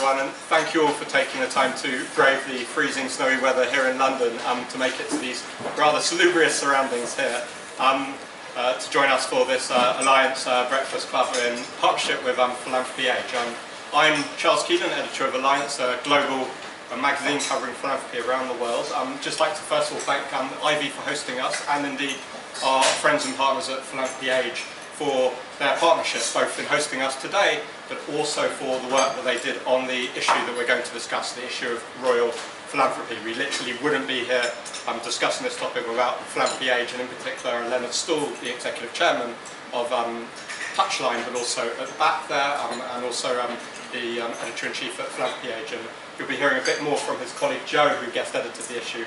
everyone, and thank you all for taking the time to brave the freezing snowy weather here in London to make it to these rather salubrious surroundings here to join us for this Alliance Breakfast Club in partnership with Philanthropy Age. I'm Charles Keidan, editor of Alliance, a global magazine covering philanthropy around the world. I'd just like to first of all thank Ivy for hosting us, and indeed our friends and partners at Philanthropy Age for their partnership, both in hosting us today, but also for the work that they did on the issue that we're going to discuss, the issue of Royal Philanthropy. We literally wouldn't be here discussing this topic without Philanthropy Age, and in particular Leonard Stool, the executive chairman of Touchline, but also at the back there, and also the editor-in-chief at Philanthropy Age. And you'll be hearing a bit more from his colleague Joe, who guest edited the issue,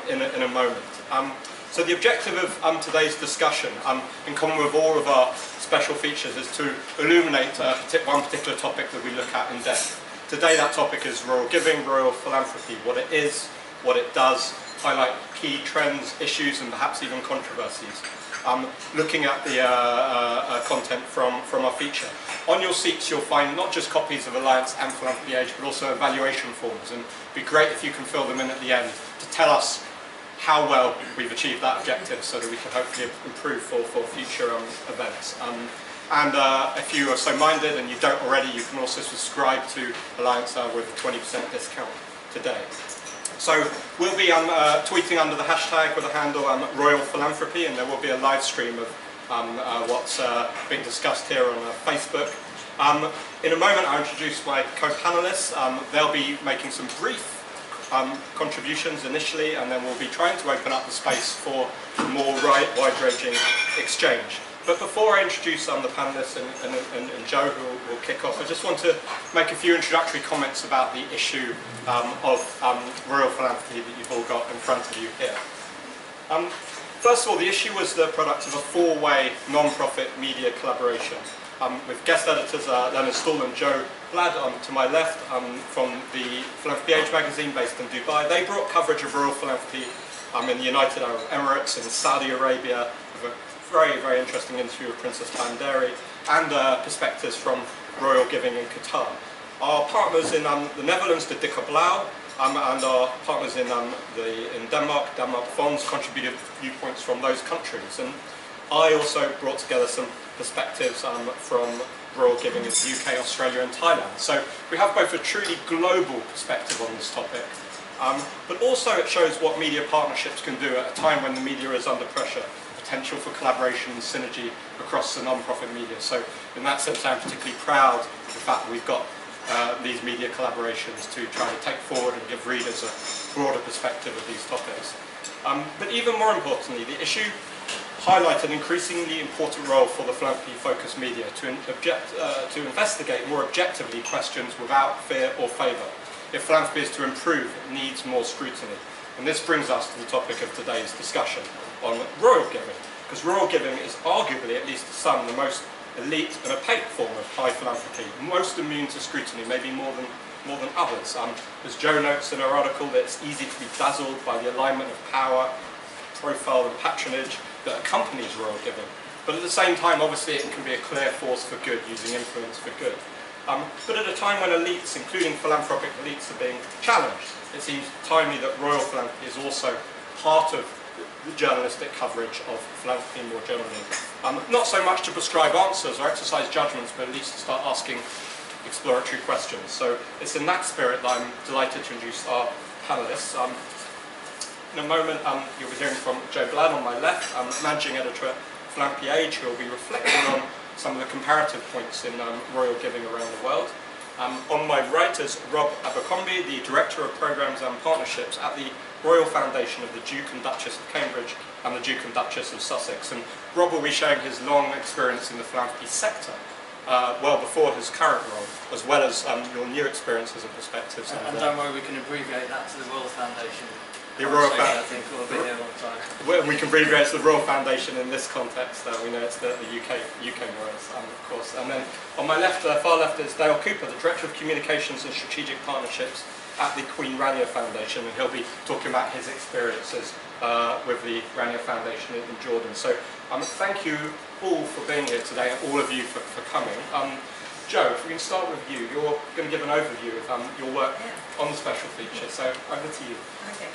in a moment. So the objective of today's discussion, in common with all of our special features, is to illuminate one particular topic that we look at in depth. Today that topic is royal giving, royal philanthropy, what it is, what it does, highlight key trends, issues and perhaps even controversies. Looking at the content from our feature. On your seats you'll find not just copies of Alliance and Philanthropy Age, but also evaluation forms, and it'd be great if you can fill them in at the end to tell us how well we've achieved that objective, so that we can hopefully improve for future events. And if you are so minded and you don't already, you can also subscribe to Alliance with a 20% discount today. So we'll be tweeting under the hashtag with the handle Royal Philanthropy, and there will be a live stream of what's being discussed here on Facebook. In a moment I'll introduce my co-panelists. They'll be making some brief contributions initially, and then we'll be trying to open up the space for more wide-ranging exchange. But before I introduce the panellists and Joe, who will kick off, I just want to make a few introductory comments about the issue of royal philanthropy that you've all got in front of you here. First of all, the issue was the product of a four-way non-profit media collaboration with guest editors Leonard Stool and Joanne Bladd to my left from the Philanthropy Age magazine based in Dubai. They brought coverage of royal philanthropy in the United Arab Emirates, in Saudi Arabia, with a very, very interesting interview with Princess Bandari, and perspectives from royal giving in Qatar. Our partners in the Netherlands did Dikke Blauw, and our partners in Denmark Fonds, contributed viewpoints from those countries. And I also brought together some perspectives from royal giving in the UK, Australia and Thailand. So we have both a truly global perspective on this topic, but also it shows what media partnerships can do at a time when the media is under pressure, potential for collaboration and synergy across the non-profit media. So in that sense I'm particularly proud of the fact that we've got these media collaborations to try to take forward and give readers a broader perspective of these topics. But even more importantly, the issue highlight an increasingly important role for the philanthropy-focused media to investigate more objectively questions without fear or favour. If philanthropy is to improve, it needs more scrutiny. And this brings us to the topic of today's discussion on royal giving, because royal giving is arguably, at least to some, the most elite and opaque form of high philanthropy, most immune to scrutiny, maybe more than others. As Joe notes in her article, that it's easy to be dazzled by the alignment of power, profile and patronage that accompanies royal giving. But at the same time, obviously, it can be a clear force for good, using influence for good. But at a time when elites, including philanthropic elites, are being challenged, it seems timely that royal philanthropy is also part of the journalistic coverage of philanthropy more generally. Not so much to prescribe answers or exercise judgments, but at least to start asking exploratory questions. So it's in that spirit that I'm delighted to introduce our panellists. In a moment, you'll be hearing from Joanne Bladd on my left, managing editor at Philanthropy Age, who will be reflecting on some of the comparative points in royal giving around the world. On my right is Rob Abercrombie, the Director of Programmes and Partnerships at the Royal Foundation of the Duke and Duchess of Cambridge and the Duke and Duchess of Sussex. And Rob will be sharing his long experience in the philanthropy sector, well before his current role, as well as your new experiences and perspectives. And don't worry, we can abbreviate that to the Royal Foundation. The Royal Foundation. I think we'll be here all the time. We can abbreviate it to the Royal Foundation in this context. We know it's the UK Royals, of course. And then on my left, far left, is Dale Cooper, the Director of Communications and Strategic Partnerships at the Queen Rania Foundation, and he'll be talking about his experiences with the Rania Foundation in Jordan. So thank you all for being here today, and all of you for coming. Joe, if we can start with you, you're going to give an overview of your work on the special feature, so over to you. Okay.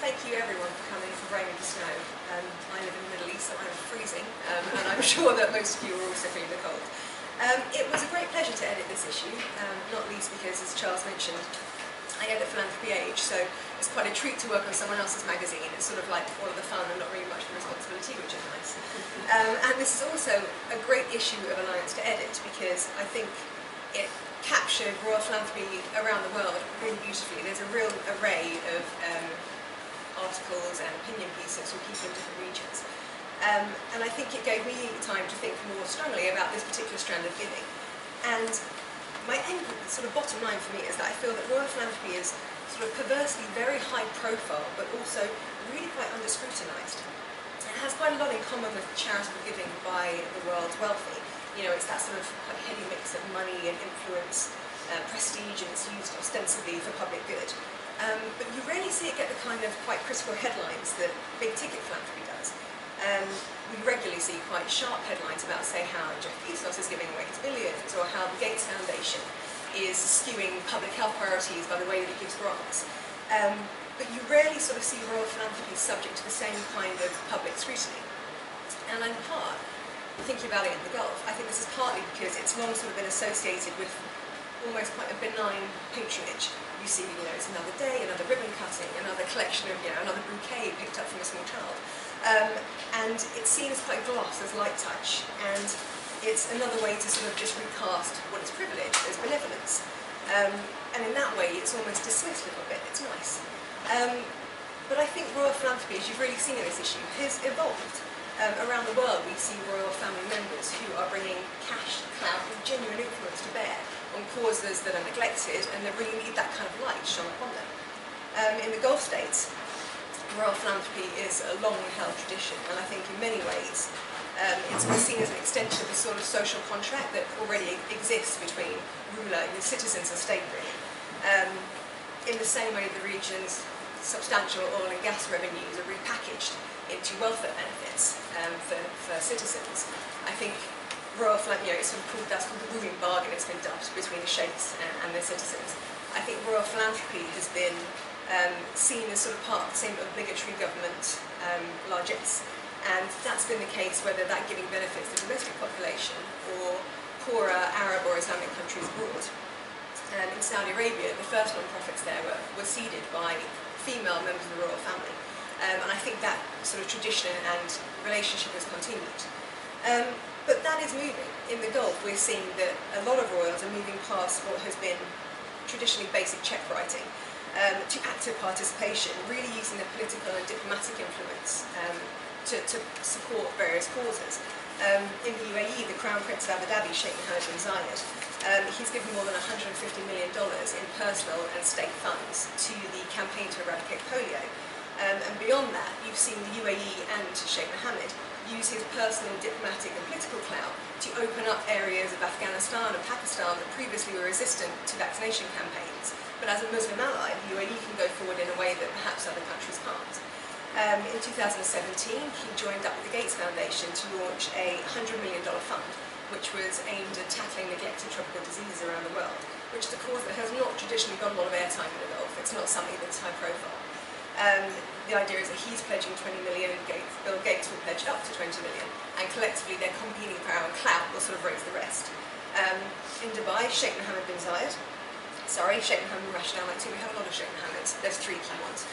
Thank you everyone for coming, for braving the snow. I live in the Middle East, so I'm freezing, and I'm sure that most of you are also feeling the cold. It was a great pleasure to edit this issue, not least because, as Charles mentioned, I edit Philanthropy Age, so it's quite a treat to work on someone else's magazine. It's sort of like all of the fun and not really much of the responsibility, which is nice. And this is also a great issue of Alliance to edit, because I think it captured Royal Philanthropy around the world really beautifully. There's a real array of articles and opinion pieces from people in different regions. And I think it gave me time to think more strongly about this particular strand of giving. And my end, sort of bottom line for me, is that I feel that Royal Philanthropy is sort of perversely very high profile, but also really quite under scrutinised. It has quite a lot in common with charitable giving by the world's wealthy. You know, it's that sort of quite heady mix of money and influence, prestige, and it's used ostensibly for public good. But you rarely see it get the kind of quite critical headlines that big ticket philanthropy does. We regularly see quite sharp headlines about, say, how Jeff Bezos is giving away his billions, or how the Gates Foundation is skewing public health priorities by the way that it gives grants. But you rarely sort of see Royal Philanthropy subject to the same kind of public scrutiny. And in part, thinking about it in the Gulf, I think this is partly because it's long sort of been associated with almost quite a benign patronage. You see, you know, it's another day, another ribbon cutting, another collection of, you know, another bouquet picked up from a small child. And it's seen as quite gloss, as light touch, and it's another way to sort of just recast what is privilege as benevolence. And in that way, it's almost dismissed a little bit. It's nice. But I think Royal Philanthropy, as you've really seen in this issue, has evolved. Around the world, we see royal family members who are bringing cash, clout, and genuine influence to bear on causes that are neglected and that really need that kind of light shone upon them. In the Gulf states, Royal Philanthropy is a long-held tradition, and I think in many ways it's been seen as an extension of the sort of social contract that already exists between ruler and citizens and state, really. In the same way, the region's substantial oil and gas revenues are repackaged into welfare benefits for citizens. I think Royal Philanthropy, you know, it's sort of called, that's called the ruling bargain. It's been dubbed between the sheikhs and their citizens. I think Royal Philanthropy has been seen as sort of part of the same obligatory government largesse, and that's been the case whether that giving benefits the domestic population or poorer Arab or Islamic countries abroad. In Saudi Arabia, the first non-profits there were seeded by female members of the royal family, and I think that sort of tradition and relationship has continued. But that is moving. In the Gulf, we're seeing that a lot of royals are moving past what has been traditionally basic check writing to active participation, really using their political and diplomatic influence to support various causes. In the UAE, the Crown Prince of Abu Dhabi, Sheikh Mohammed bin Zayed, he's given more than $150 million in personal and state funds to the campaign to eradicate polio. And beyond that, you've seen the UAE and Sheikh Mohammed use his personal diplomatic and political clout to open up areas of Afghanistan and Pakistan that previously were resistant to vaccination campaigns. But as a Muslim ally, the UAE can go forward in a way that perhaps other countries can't. In 2017, he joined up with the Gates Foundation to launch a $100 million fund, which was aimed at tackling neglected tropical diseases around the world, which is a cause that has not traditionally got a lot of airtime in the Gulf. It's not something that's high profile. The idea is that he's pledging 20 million and Bill Gates will pledge up to 20 million, and collectively their competing power and clout will sort of raise the rest. In Dubai, Sheikh Mohammed bin Zayed, Sheikh Mohammed bin Rashid Al Maktoum, we have a lot of Sheikh Mohammeds, there's 3 key ones.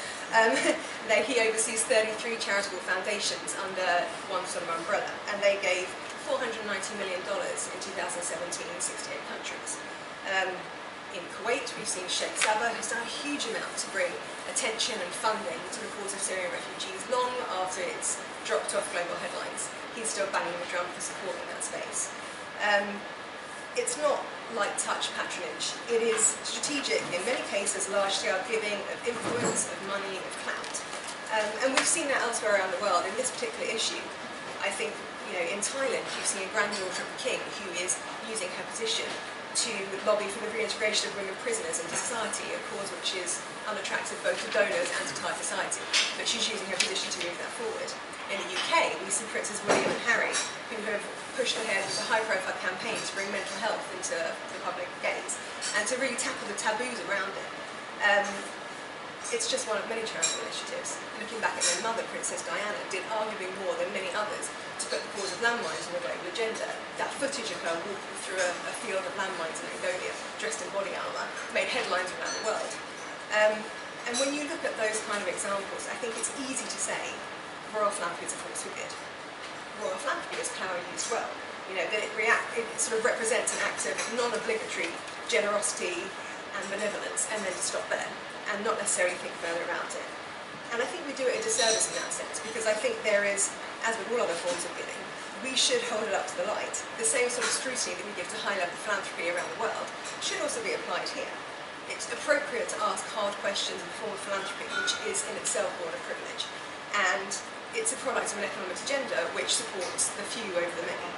He oversees 33 charitable foundations under one sort of umbrella, and they gave $490 million in 2017 in 68 countries. In Kuwait, we've seen Sheikh Sabah, who's done a huge amount to bring attention and funding to the cause of Syrian refugees long after it's dropped off global headlines. He's still banging the drum for support in that space. It's not light touch patronage. It is strategic, in many cases, large-scale giving of influence, of money, of clout. And we've seen that elsewhere around the world. In this particular issue, I think, you know, in Thailand, you've seen a granddaughter of the king who is using her position to lobby for the reintegration of women prisoners into society, a cause which is unattractive both to donors and to Thai society. But she's using her position to move that forward. In the UK, we see Princes William and Harry, who have pushed ahead with a high-profile campaign to bring mental health into the public gaze and to really tackle the taboos around it. It's just one of many charitable initiatives. Looking back at their mother, Princess Diana, did arguably more than many others to put the cause of landmines on the global agenda. That footage of her walking through a field of landmines in Mongolia, dressed in body armour, made headlines around the world. And when you look at those kind of examples, I think it's easy to say Royal Philanthropy is a force for good. Royal Philanthropy is power used well. You know, that it sort of represents an act of non-obligatory generosity and benevolence, and then to stop there and not necessarily think further about it. And I think we do it a disservice in that sense, because I think there is, as with all other forms of giving, we should hold it up to the light. The same sort of scrutiny that we give to high-level philanthropy around the world should also be applied here. It's appropriate to ask hard questions in the form of philanthropy, which is in itself born of privilege. And it's a product of an economic agenda which supports the few over the many.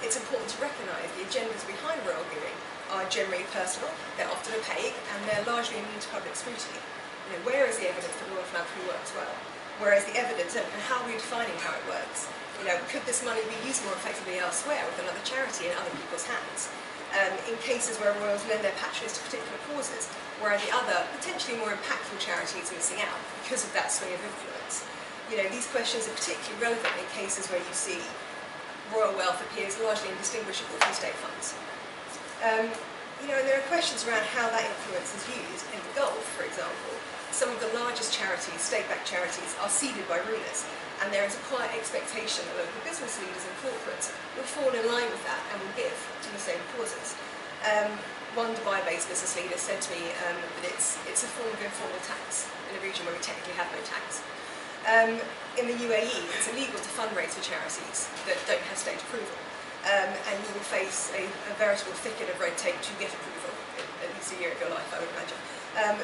It's important to recognise the agendas behind royal giving are generally personal, they're often opaque, and they're largely immune to public scrutiny. You know, where is the evidence that royal philanthropy works well? Where is the evidence, and how are we defining how it works? You know, could this money be used more effectively elsewhere with another charity in other people's hands? In cases where royals lend their patronage to particular causes, where are the other, potentially more impactful charities missing out because of that swing of influence? You know, these questions are particularly relevant in cases where you see royal wealth appears largely indistinguishable from state funds. You know, and there are questions around how that influence is used. In the Gulf, for example, some of the largest charities, state-backed charities, are seeded by rulers, and there is a quiet expectation that local business leaders and corporates will fall in line with that and will give to the same causes. One Dubai-based business leader said to me that it's a form of informal tax in a region where we technically have no tax. In the UAE, it's illegal to fundraise for charities that don't have state approval. And you will face a veritable thicket of red tape to get approval, at least a year of your life, I would imagine.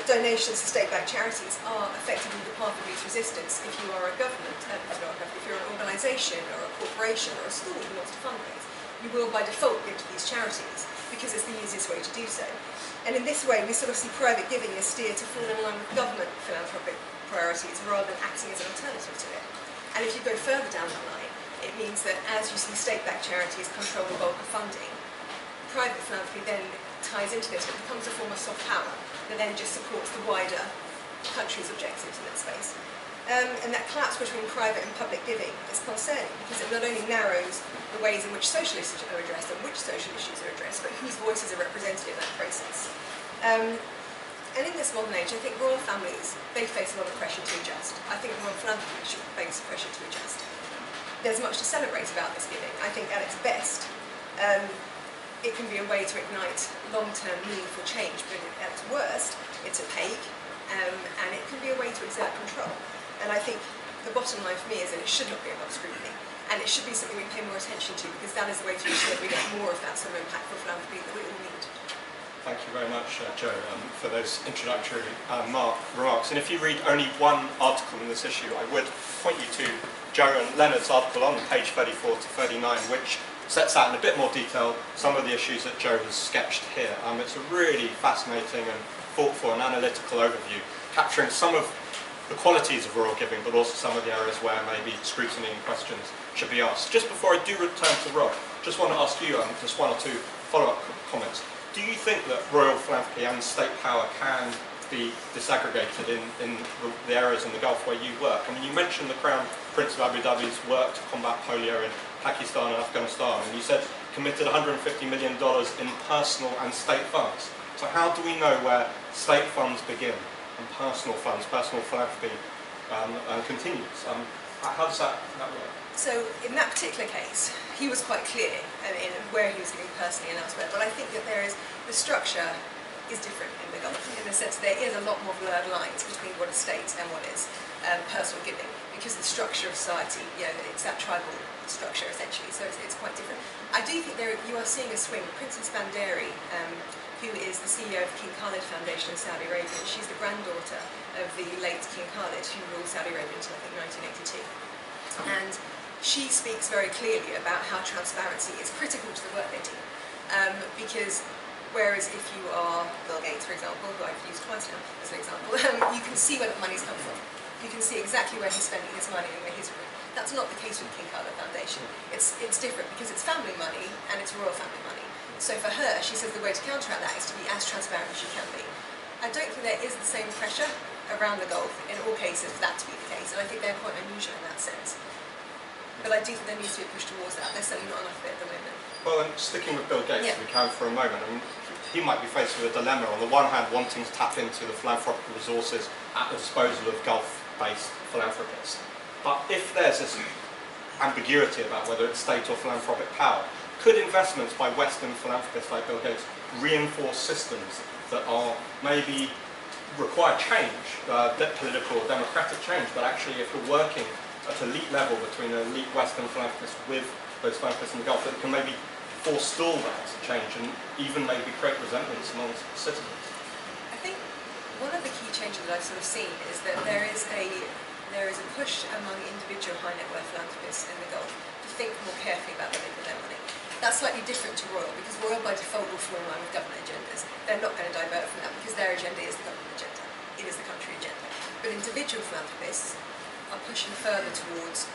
Donations to state-backed charities are effectively the path of least resistance if you are a government, if you're an organisation or a corporation or a school who wants to fundraise. You will by default give to these charities because it's the easiest way to do so. And in this way, we sort of see private giving as steered to fall in line with government philanthropic priorities rather than acting as an alternative to it. And if you go further down the line, it means that as you see state-backed charities control the bulk of funding, private philanthropy then ties into this, but becomes a form of soft power that then just supports the wider country's objectives in that space. And that collapse between private and public giving is concerning because it not only narrows the ways in which social issues are addressed and which social issues are addressed, but whose voices are represented in that process. And in this modern age, I think royal families, they face a lot of pressure to adjust. I think royal philanthropy should face pressure to adjust. There's much to celebrate about this giving. I think at its best, it can be a way to ignite long-term meaningful change, but at its worst, it's opaque, and it can be a way to exert control. And I think the bottom line for me is that it should not be above scrutiny, and it should be something we pay more attention to, because that is the way to ensure that we get more of that sort of impactful philanthropy that we all need. Thank you very much, Jo, for those introductory remarks. And if you read only one article in this issue, I would point you to Jo and Leonard's article on page 34 to 39, which sets out in a bit more detail some of the issues that Jo has sketched here. It's a really fascinating and thoughtful and analytical overview, capturing some of the qualities of royal giving, but also some of the areas where maybe scrutiny and questions should be asked. Just before I do return to Rob, just want to ask you just one or two follow-up comments. Do you think that royal philanthropy and state power can be disaggregated in the areas in the Gulf where you work? I mean, you mentioned the Crown Prince of Abu Dhabi's work to combat polio in Pakistan and Afghanistan, and you said committed $150 million in personal and state funds. So how do we know where state funds begin and personal funds, personal philanthropy continues? How does that work? So in that particular case, he was quite clear in where he was giving personally and elsewhere, but I think that the structure is different in the Gulf, in the sense that there is a lot more blurred lines between what is state and what is personal giving, because the structure of society, it's that tribal structure essentially, so it's quite different. I do think you are seeing a swing. Princess Bandari, who is the CEO of the King Khalid Foundation in Saudi Arabia, she's the granddaughter of the late King Khalid, who ruled Saudi Arabia until I think 1982. And she speaks very clearly about how transparency is critical to the work they do. Because whereas if you are Bill Gates, for example, who I've used twice now as an example, you can see where the money's come from. You can see exactly where he's spending his money and where he's That's not the case with King Carlo Foundation. It's different because it's family money and it's royal family money. So for her, she says the way to counteract that is to be as transparent as you can be. I don't think there is the same pressure around the Gulf in all cases for that to be the case, and I think they're quite unusual in that sense. But I do think there needs to be a push towards that. There's certainly not enough of it at the moment. Well, and sticking with Bill Gates, if we can for a moment, I mean, he might be faced with a dilemma. On the one hand, wanting to tap into the philanthropic resources at the disposal of Gulf-based philanthropists. But if there's this ambiguity about whether it's state or philanthropic power, could investments by Western philanthropists like Bill Gates reinforce systems that are maybe require change, political or democratic change, but actually if we're working at elite level between an elite Western philanthropists with those philanthropists in the Gulf, that can maybe forestall that change and even maybe create resentments amongst citizens? I think one of the key changes that I've sort of seen is that there is a push among individual high net worth philanthropists in the Gulf to think more carefully about what they do with their money. That's slightly different to Royal, because Royal by default will fall in line with government agendas. They're not going to divert from that because their agenda is the government agenda. It is the country agenda. But individual philanthropists are pushing further towards,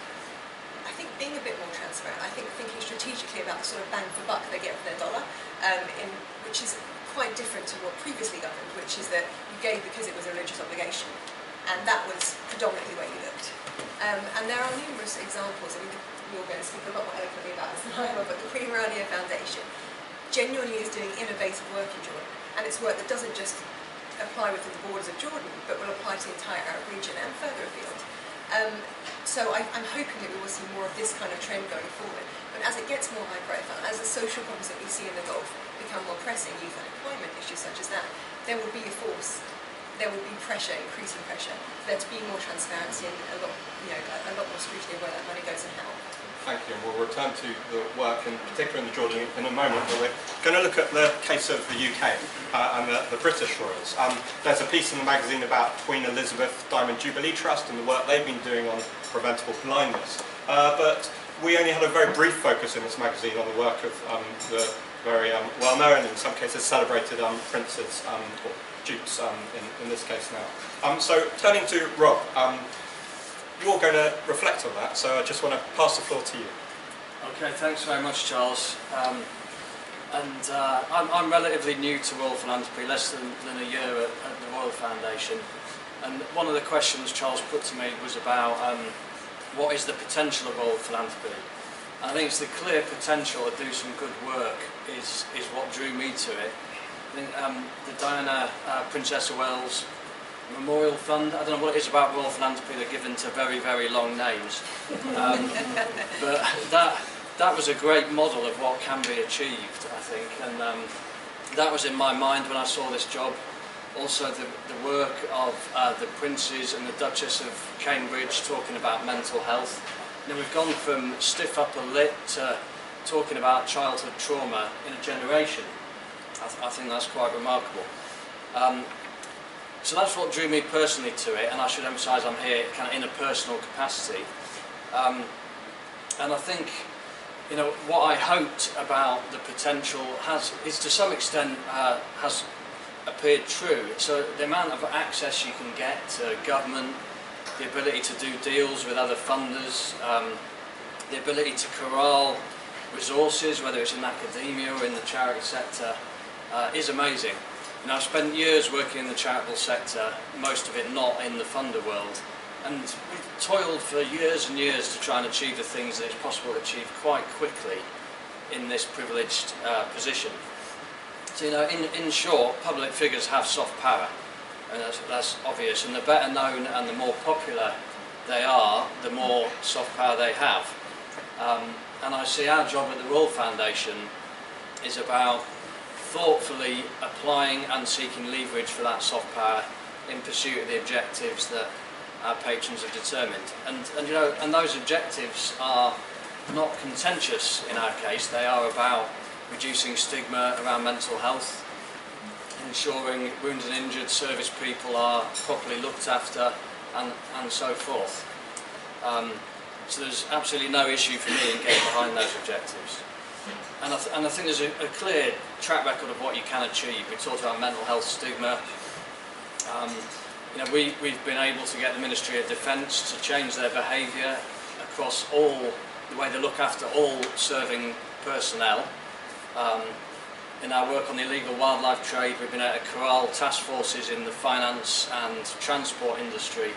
I think, being a bit more transparent. I think thinking strategically about the sort of bang for buck they get for their dollar, which is quite different to what previously governed, which is that you gave because it was a religious obligation, and that was predominantly where you looked. And there are numerous examples. I mean, you're going to speak a lot more eloquently about this than I am, but the Queen Rania Foundation genuinely is doing innovative work in Jordan, and it's work that doesn't just apply within the borders of Jordan, but will apply to the entire Arab region and further afield. So I'm hoping that we will see more of this kind of trend going forward. But as it gets more high profile, as the social problems that we see in the Gulf become more pressing, youth unemployment issues such as that, there will be a force, there will be pressure, increasing pressure, for there to be more transparency and a lot more scrutiny of where that money goes and how. Thank you, and we'll return to the work, in particular in the Jordan, in a moment, but we're going to look at the case of the UK and the British royals. There's a piece in the magazine about Queen Elizabeth Diamond Jubilee Trust and the work they've been doing on preventable blindness. But we only had a very brief focus in this magazine on the work of the very well-known, in some cases celebrated princes, or dukes in this case now. So turning to Rob. You're going to reflect on that, so I just want to pass the floor to you. Okay, thanks very much, Charles. I'm relatively new to Royal Philanthropy, less than a year at the Royal Foundation. And one of the questions Charles put to me was about what is the potential of Royal Philanthropy. And I think it's the clear potential to do some good work is what drew me to it. I think the Diana, Princess of Wales Memorial Fund, I don't know what it is about Royal Philanthropy, they're given to very, very long names. But that was a great model of what can be achieved, I think, and that was in my mind when I saw this job. Also the work of the Princes and the Duchess of Cambridge talking about mental health. You know, we've gone from stiff upper lip to talking about childhood trauma in a generation. I think that's quite remarkable. So that's what drew me personally to it, and I should emphasise I'm here kind of in a personal capacity. And I think, you know, what I hoped about the potential is to some extent has appeared true. So the amount of access you can get to government, the ability to do deals with other funders, the ability to corral resources, whether it's in academia or in the charity sector, is amazing. You know, I've spent years working in the charitable sector, most of it not in the funder world, and we've toiled for years and years to try and achieve the things that it's possible to achieve quite quickly in this privileged position. So, you know, in short, public figures have soft power, and that's obvious, and the better known and the more popular they are, the more soft power they have. And I see our job at the Royal Foundation is about thoughtfully applying and seeking leverage for that soft power in pursuit of the objectives that our patrons have determined. And you know, and those objectives are not contentious in our case. They are about reducing stigma around mental health, ensuring wounded and injured service people are properly looked after, and so forth. So there's absolutely no issue for me in getting behind those objectives. And I think there's a clear track record of what you can achieve. We talked about mental health stigma. You know, we've been able to get the Ministry of Defence to change their behaviour across all, the way they look after all serving personnel. In our work on the illegal wildlife trade, we've been able to corral task forces in the finance and transport industry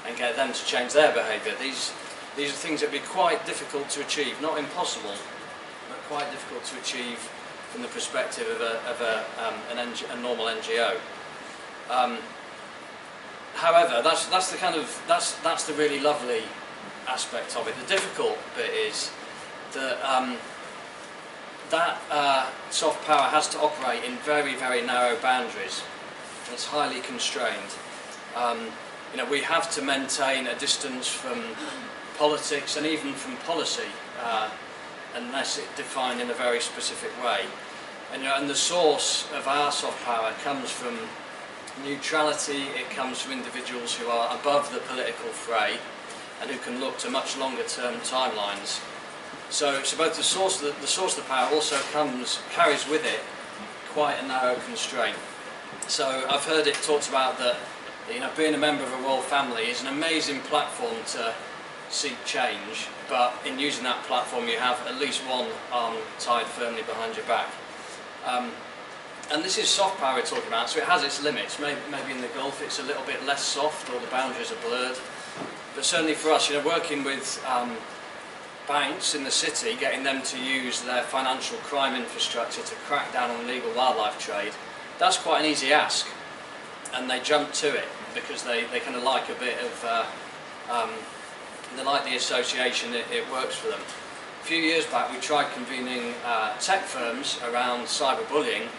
and get them to change their behaviour. These are things that would be quite difficult to achieve, not impossible, but quite difficult to achieve from the perspective of a normal NGO. However, that's the really lovely aspect of it. The difficult bit is that soft power has to operate in very, very narrow boundaries. It's highly constrained. You know, we have to maintain a distance from politics and even from policy, unless it's defined in a very specific way. And, you know, and the source of our soft power comes from neutrality. It comes from individuals who are above the political fray and who can look to much longer term timelines. So both the source of the power also carries with it quite a narrow constraint. So I've heard it talked about that, you know, being a member of a royal family is an amazing platform to seek change, but in using that platform you have at least one arm tied firmly behind your back. And this is soft power we're talking about, so it has its limits. Maybe in the Gulf it's a little bit less soft, or the boundaries are blurred. But certainly for us, you know, working with banks in the city, getting them to use their financial crime infrastructure to crack down on illegal wildlife trade, that's quite an easy ask. And they jump to it because they kind of like a bit of, they like the association, it works for them. A few years back we tried convening tech firms around cyberbullying,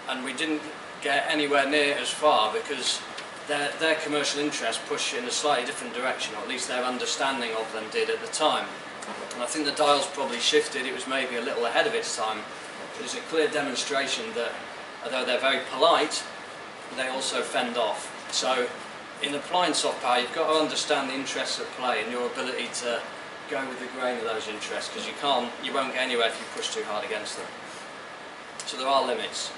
and we didn't get anywhere near as far because their commercial interests push in a slightly different direction, or at least their understanding of them did at the time. And I think the dial's probably shifted. It was maybe a little ahead of its time. There's a clear demonstration that although they're very polite, they also fend off. So in applying soft power, you've got to understand the interests at play and your ability to go with the grain of those interests, because you won't get anywhere if you push too hard against them. So there are limits.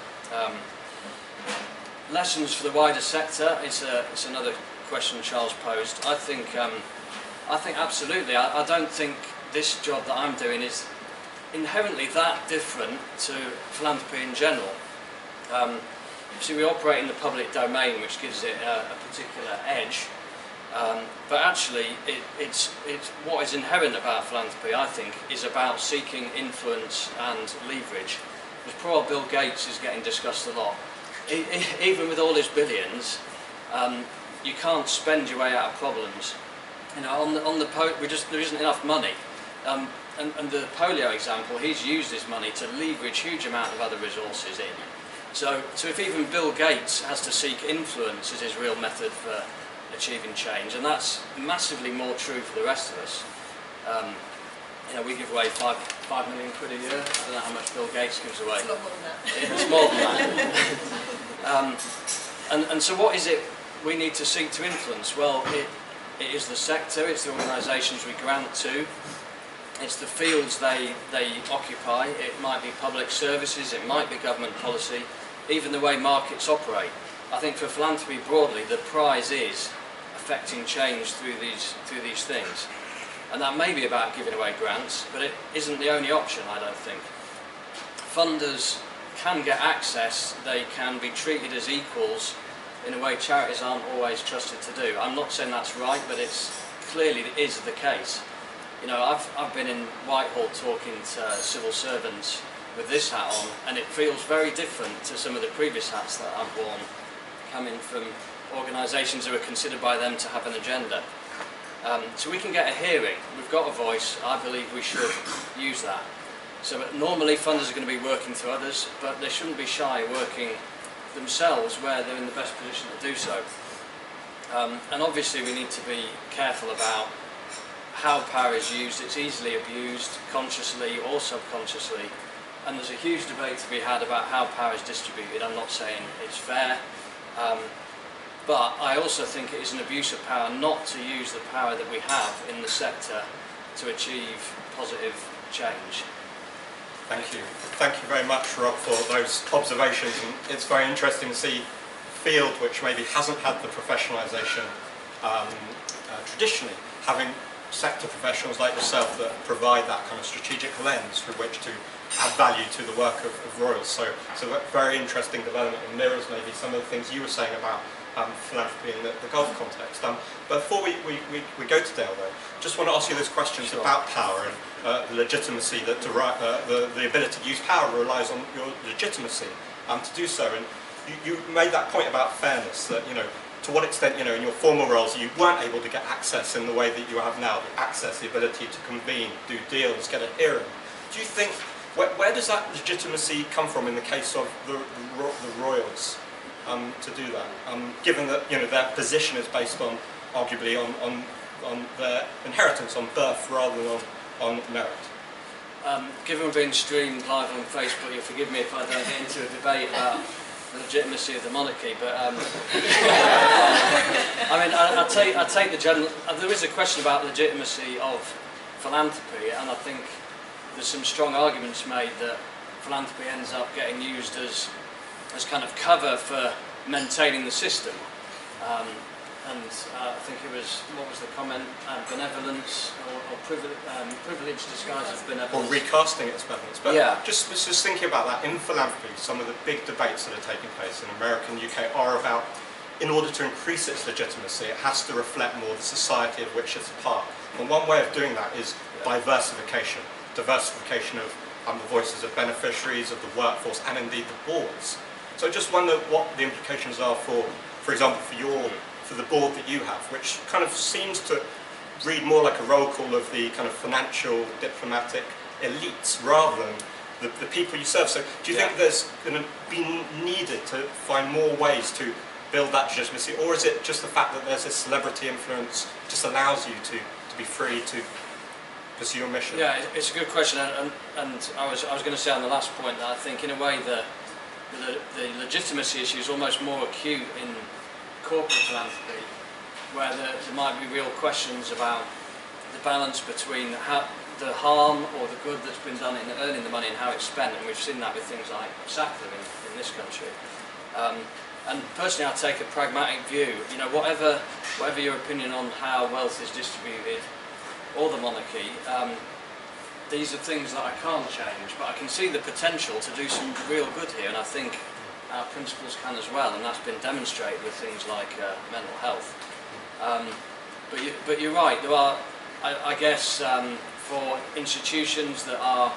Lessons for the wider sector, it's another question Charles posed. I think absolutely. I don't think this job that I'm doing is inherently that different to philanthropy in general. See, we operate in the public domain, which gives it a particular edge, but actually it's what is inherent about philanthropy, I think, is about seeking influence and leverage. Because poor old Bill Gates is getting discussed a lot. Even with all his billions, you can't spend your way out of problems. You know, there isn't enough money. And the polio example, he's used his money to leverage huge amount of other resources in. So if even Bill Gates has to seek influence as his real method for achieving change, and that's massively more true for the rest of us. You know, we give away 5 million quid a year. I don't know how much Bill Gates gives away. It's a lot more than that. It's more than that. And so what is it we need to seek to influence? Well, it is the sector, it's the organisations we grant to, it's the fields they occupy. It might be public services, it might be government policy, even the way markets operate. I think for philanthropy broadly, the prize is affecting change through these things. And that may be about giving away grants, but it isn't the only option, I don't think. Funders can get access, they can be treated as equals in a way charities aren't always trusted to do. I'm not saying that's right, but clearly it is the case. You know, I've been in Whitehall talking to civil servants with this hat on, and it feels very different to some of the previous hats that I've worn, coming from organisations who are considered by them to have an agenda. So we can get a hearing, we've got a voice, I believe we should use that. So normally funders are going to be working through others, but they shouldn't be shy working themselves where they're in the best position to do so. And obviously we need to be careful about how power is used. It's easily abused, consciously or subconsciously, and there's a huge debate to be had about how power is distributed. I'm not saying it's fair, but I also think it is an abuse of power not to use the power that we have in the sector to achieve positive change. Thank you. Thank you very much, Rob, for those observations. And it's very interesting to see a field which maybe hasn't had the professionalisation traditionally, having sector professionals like yourself that provide that kind of strategic lens through which to add value to the work of Royals. So a very interesting development and mirrors maybe some of the things you were saying about philanthropy in the Gulf context. But before we go to Dale though, just want to ask you those questions about power and the legitimacy that the ability to use power relies on your legitimacy to do so. And you made that point about fairness, that, you know, to what extent, you know, in your former roles you weren't able to get access in the way that you have now, the access, the ability to convene, do deals, get a hearing. Do you think, where does that legitimacy come from in the case of the Royals to do that, given that, you know, their position is based on, arguably, on their inheritance, on birth rather than on merit? Given we're being streamed live on Facebook, you'll forgive me if I don't get into a debate about the legitimacy of the monarchy, but I mean, I take the general. There is a question about legitimacy of philanthropy, and I think there's some strong arguments made that philanthropy ends up getting used as kind of cover for maintaining the system. I think it was, what was the comment, benevolence or privilege disguised as benevolence. Or recasting it as benevolence. But yeah. just thinking about that, in philanthropy, some of the big debates that are taking place in America and the UK are about, in order to increase its legitimacy, it has to reflect more the society of which it's a part. And one way of doing that is diversification. Diversification of the voices of beneficiaries, of the workforce, and indeed the boards. So I just wonder what the implications are for example, for the board that you have, which kind of seems to read more like a roll call of the kind of financial, diplomatic elites rather than the people you serve. So do you think there's going to be needed to find more ways to build that legitimacy, or is it just the fact that there's this celebrity influence just allows you to be free to pursue your mission? Yeah, it's a good question, and I was going to say on the last point that I think in a way the legitimacy issue is almost more acute in corporate philanthropy, where there might be real questions about the balance between the harm or the good that's been done in earning the money and how it's spent, and we've seen that with things like Sackler in this country. And personally, I take a pragmatic view. You know, whatever your opinion on how wealth is distributed or the monarchy, these are things that I can't change, but I can see the potential to do some real good here, and I think our principles can as well, and that's been demonstrated with things like mental health. But you're right, there are, I guess, for institutions that are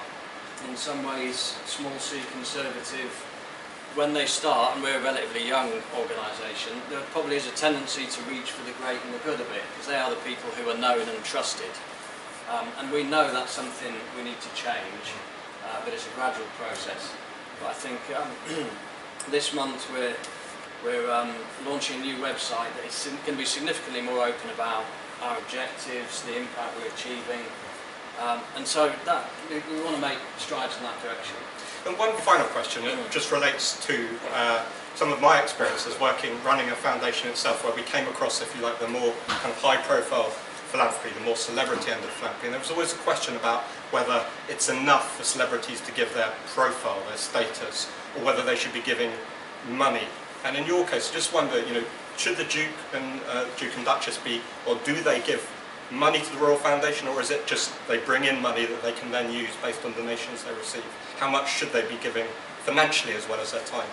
in some ways small c conservative, when they start, and we're a relatively young organisation, there probably is a tendency to reach for the great and the good a bit, because they are the people who are known and trusted. And we know that's something we need to change, but it's a gradual process. But I think this month we're launching a new website that is going to be significantly more open about our objectives, the impact we're achieving, and so that we want to make strides in that direction. And one final question that just relates to some of my experiences running a foundation itself, where we came across, if you like, the more kind of high-profile philanthropy, the more celebrity end of philanthropy, and there was always a question about whether it's enough for celebrities to give their profile, their status, or whether they should be giving money. And in your case, I just wonder, you know, should the Duke and Duchess be, or do they give money to the Royal Foundation, or is it just they bring in money that they can then use based on donations they receive? How much should they be giving financially as well as their time?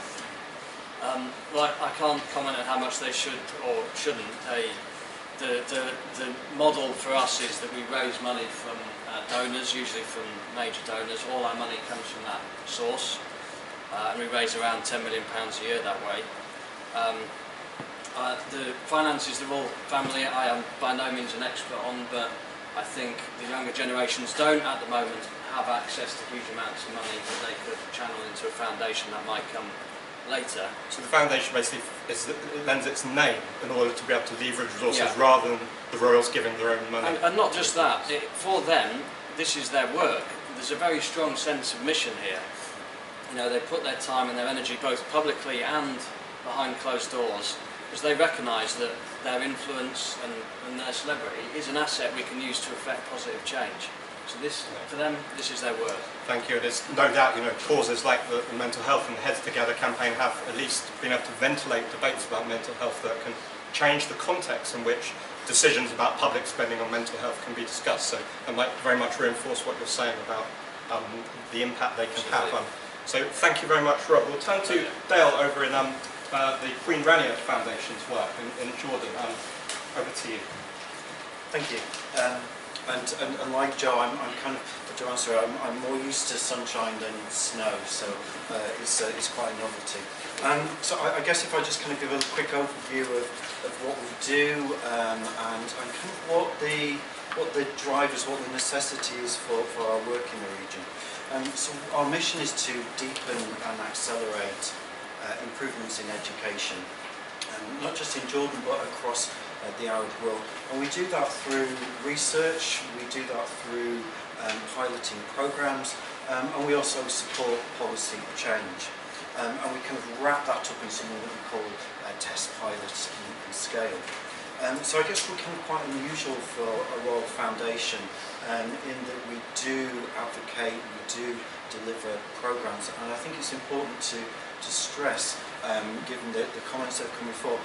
Well, I can't comment on how much they should or shouldn't. The model for us is that we raise money from donors, usually from major donors. All our money comes from that source, and we raise around £10 million a year that way. The finances, the Royal family, I am by no means an expert on, but I think the younger generations don't at the moment have access to huge amounts of money that they could channel into a foundation that might come later. So the foundation basically lends its name in order to be able to leverage resources rather than the Royals giving their own money. And not just that, for them, this is their work. There's a very strong sense of mission here. You know, they put their time and their energy both publicly and behind closed doors, because they recognise that their influence and their celebrity is an asset we can use to effect positive change. So this, for them, this is their work. Thank you. There's no doubt, you know, causes like the mental health and the Heads Together campaign have at least been able to ventilate debates about mental health that can change the context in which decisions about public spending on mental health can be discussed. So I might very much reinforce what you're saying about the impact they can have. So thank you very much, Rob. We'll turn to Dale over in the Queen Rania Foundation's work in Jordan. Over to you. Thank you. And like Joe, I'm kind of, to answer, I'm more used to sunshine than snow, so it's quite a novelty. So I guess if I just kind of give a quick overview of what we do and kind of what the drivers, what the necessity is for our work in the region. So our mission is to deepen and accelerate improvements in education, not just in Jordan but across the Arab world. And we do that through research, we do that through piloting programs, and we also support policy change. And we kind of wrap that up in something that we call test pilots and scale. So I guess we're kind of quite unusual for a Royal Foundation in that we do advocate, we do deliver programs, and I think it's important to stress, given the comments that have come before,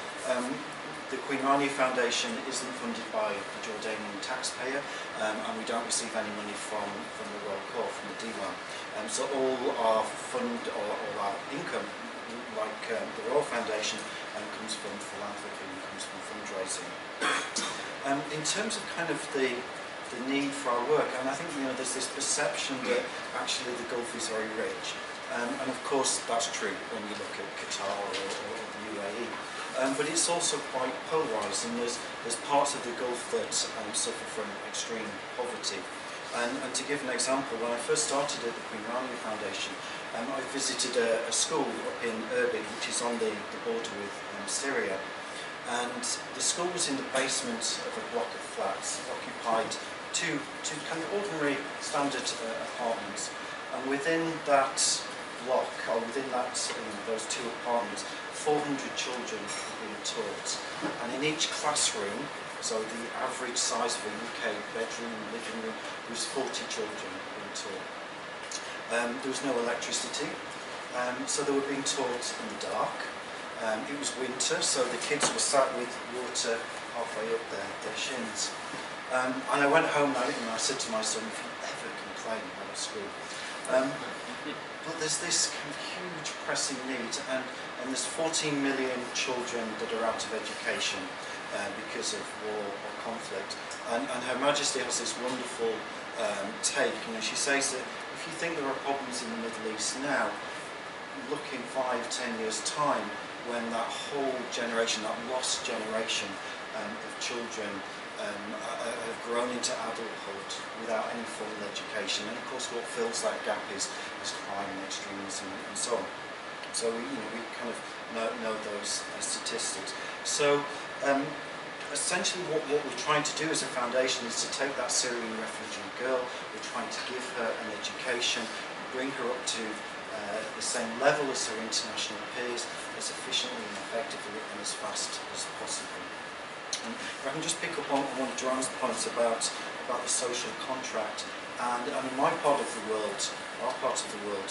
the Queen Rania Foundation isn't funded by the Jordanian taxpayer, and we don't receive any money from the Royal Court, from the Diwan. So all our fund or all our income, like the Royal Foundation, comes from philanthropy, comes from fundraising. In terms of kind of the need for our work, and I think there's this perception that actually the Gulf is very rich, and of course that's true when you look at Qatar or the UAE. But it's also quite polarised, and there's parts of the Gulf that suffer from extreme poverty. And to give an example, when I first started at the Queen Rania Foundation, I visited a school up in Erbil, which is on the border with Syria. And the school was in the basement of a block of flats, occupied two kind of ordinary standard apartments. And within that block, or within that those two apartments, 400 children were being taught. And in each classroom, so the average size of a UK bedroom and living room, there was 40 children being taught. There was no electricity, so they were being taught in the dark. It was winter, so the kids were sat with water halfway up their shins. And I went home that night and I said to my son, if you ever complain about school. But there's this kind of huge pressing need, and there's 14 million children that are out of education because of war or conflict. And Her Majesty has this wonderful take. She says that if you think there are problems in the Middle East now, look in 5-10 years' time, when that whole generation, that lost generation of children have grown into adulthood without any formal education. And of course what fills that gap is crime and extremism and so on. So we kind of know those statistics. So essentially what we're trying to do as a foundation is to take that Syrian refugee girl, we're trying to give her an education, bring her up to the same level as her international peers, as efficiently and effectively and as fast as possible. And if I can just pick up on one of Joanne's points about the social contract, and in my part of the world, our part of the world,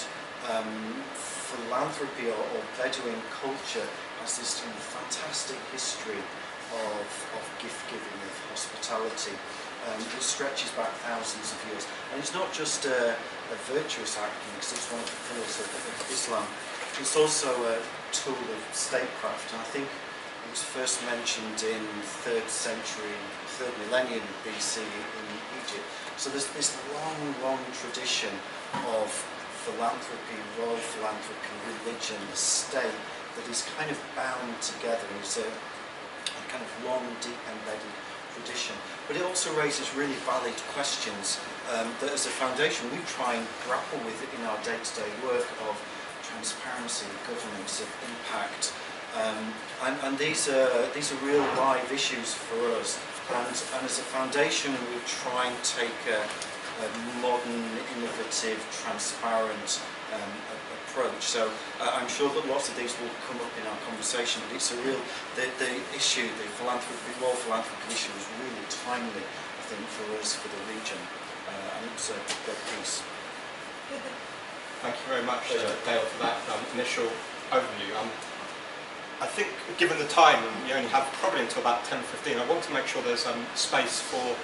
philanthropy or Bedouin culture has this fantastic history of gift giving, of hospitality. It stretches back thousands of years, and it's not just a virtuous act because it's one of the pillars of Islam. It's also a tool of statecraft, and I think it was first mentioned in 3rd millennium BC in Egypt. So there's this long tradition of philanthropy, royal philanthropy, religion, the state that is kind of bound together. It's a kind of long, deep embedded tradition. But it also raises really valid questions that as a foundation we try and grapple with in our day-to-day work of transparency, governance, of impact. And these are real live issues for us. And as a foundation we try and take a modern, innovative, transparent approach. So I'm sure that lots of these will come up in our conversation, but it's a real, the issue, the Royal Philanthropy issue is really timely, I think, for us, for the region, and it's a great piece. Thank you very much, Dale, for that initial overview. I think, given the time, and you only have probably until about 10:15, I want to make sure there's space for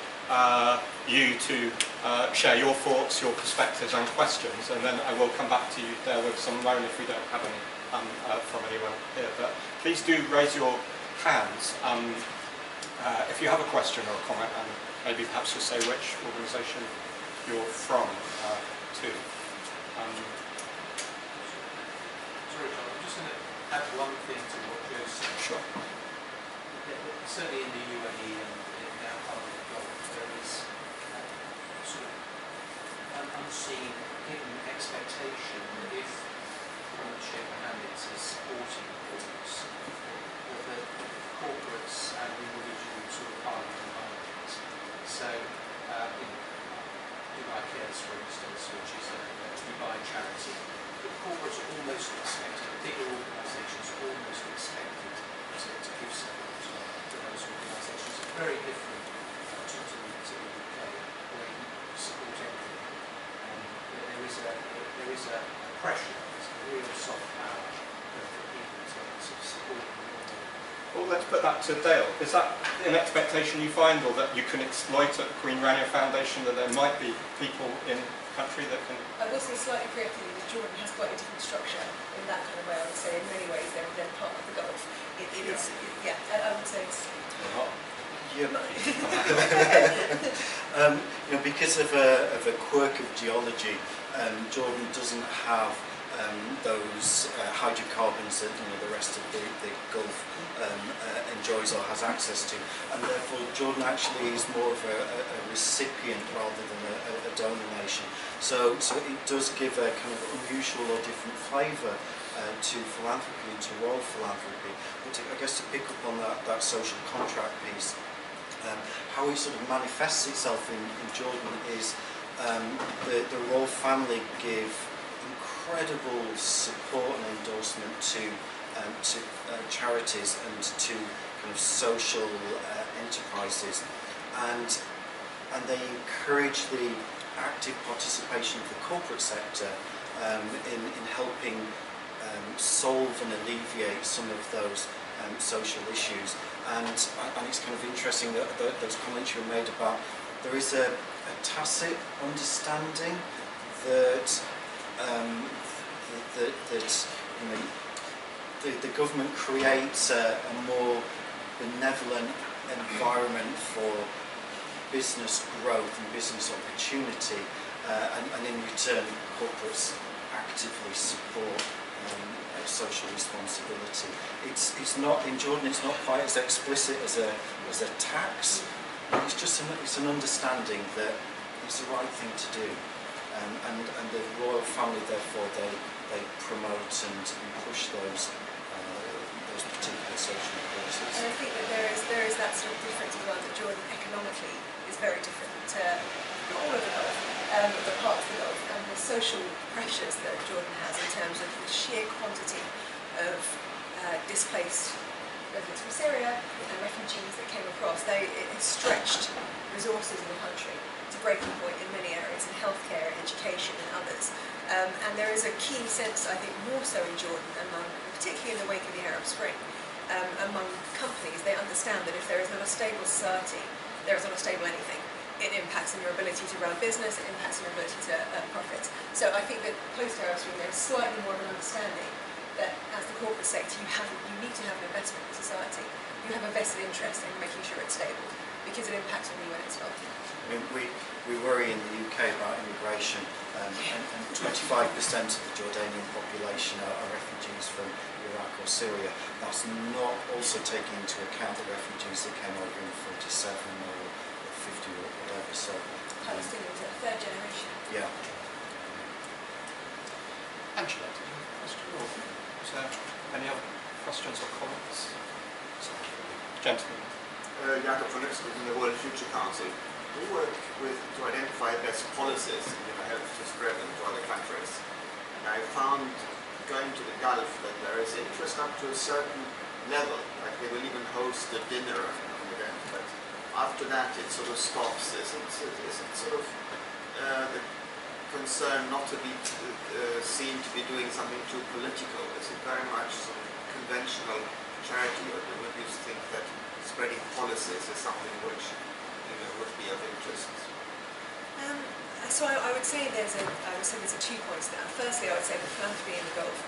you to share your thoughts, your perspectives and questions, and then I will come back to you there with some loan if we don't have any from anyone here. But please do raise your hands if you have a question or a comment, and maybe perhaps just say which organisation you're from too. Sorry, John, I'm just going to add one thing to what Joe said. Sure. Certainly in the UAE and in our part of the Gulf, there is sort of an unseen, hidden expectation that if Sheikh Mohammed is supporting cause, that the corporates and individuals sort of are behind it. So, Dubai Cares, for instance, which is a Dubai charity, the corporates are almost expected, bigger organisations are almost expected to give support to those organisations. It's very different to the UK, where you support everything. There is a pressure, there's a real soft power for people to sort of support them. Well, let's put that to Dale. Is that an expectation you find, or that you can exploit at Queen Rania Foundation, that there might be people in the country that can... I will say slightly preemptively that Jordan has quite a different structure in that kind of way. I would say in many ways they're part of the Gulf. It is, yeah, I would say it's... Because of a quirk of geology, Jordan doesn't have those hydrocarbons that the rest of the Gulf enjoys or has access to, and therefore Jordan actually is more of a recipient rather than a donor nation. So it does give a kind of unusual or different flavour to philanthropy and to Royal Philanthropy. But I guess to pick up on that social contract piece, how it sort of manifests itself in Jordan is the Royal family give incredible support and endorsement to charities and to kind of social enterprises, and they encourage the active participation of the corporate sector in helping solve and alleviate some of those social issues. And it's kind of interesting that those comments you made about there is a tacit understanding that the government creates a more benevolent environment for business growth and business opportunity, and in return corporates actively support social responsibility. It's not in Jordan. It's not quite as explicit as a tax. It's just it's an understanding that it's the right thing to do, and the royal family therefore they promote and push those particular social causes. And I think that there is that sort of difference as well, that Jordan economically is very different to all of the Gulf, the parts of the Gulf, and the social pressures that Jordan has in terms of the sheer quantity of displaced residents from Syria and refugees that came across. It has stretched resources in the country to breaking point in many areas, in healthcare, education and others. And there is a keen sense, I think, more so in Jordan, particularly in the wake of the Arab Spring, among companies. They understand that if there is not a stable society, there is not a stable anything. It impacts on your ability to run business, it impacts on your ability to profit. So I think that post-Arab Spring there is slightly more of an understanding that as the corporate sector you need to have an investment in society. You have a vested interest in making sure it's stable, because it impacts on you when it's not. I mean, we worry in the UK about immigration, and 25% of the Jordanian population are refugees from Iraq or Syria. That's not also taking into account the refugees that came over in 47 or 50 or whatever. So Palestinians are third generation. Yeah. Angela, did you have a question? Or is there any other questions or comments? Gentlemen. Jakob von Uxbridge from the World Future Council. We work to identify best policies in health to spread them to other countries. And I found, going to the Gulf, that there is interest up to a certain level, like they will even host a dinner on the event, but after that it sort of stops. Isn't sort of the concern not to be seen to be doing something too political? Is it very much sort of conventional policies is something which would be of interest. So I would say there's a 2 points there. Firstly, I would say that philanthropy in the Gulf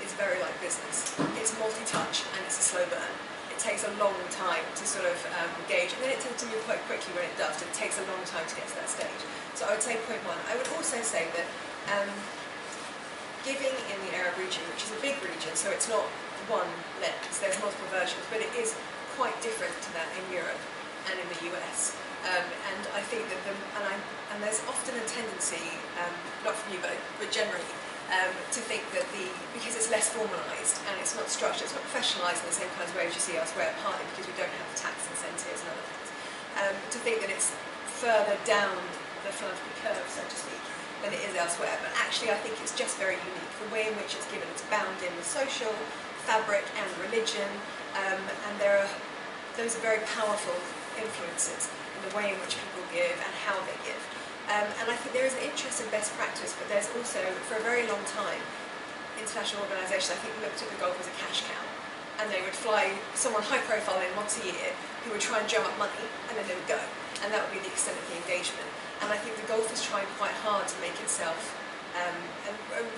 is very like business. It's multi-touch and it's a slow burn. It takes a long time to sort of gauge, and then it tends to move quite quickly when it does. It takes a long time to get to that stage. So I would say point one. I would also say that giving in the Arab region, which is a big region, so it's not one lens, there's multiple versions, but it is quite different to that in Europe and in the US. And I think that and there's often a tendency, not from you but generally, to think that because it's less formalised and it's not structured, it's not professionalised in the same kinds of ways you see elsewhere, partly because we don't have the tax incentives and other things, to think that it's further down the philanthropy curve, so to speak, than it is elsewhere. But actually I think it's just very unique. The way in which it's given, it's bound in with social fabric and religion, and those are very powerful influences in the way in which people give and how they give. And I think there is an interest in best practice, but there's also, for a very long time, international organisations, I think, looked at the Gulf as a cash cow. And they would fly someone high profile in once a year who would try and drum up money, and then they would go. And that would be the extent of the engagement. And I think the Gulf is trying quite hard to make itself, and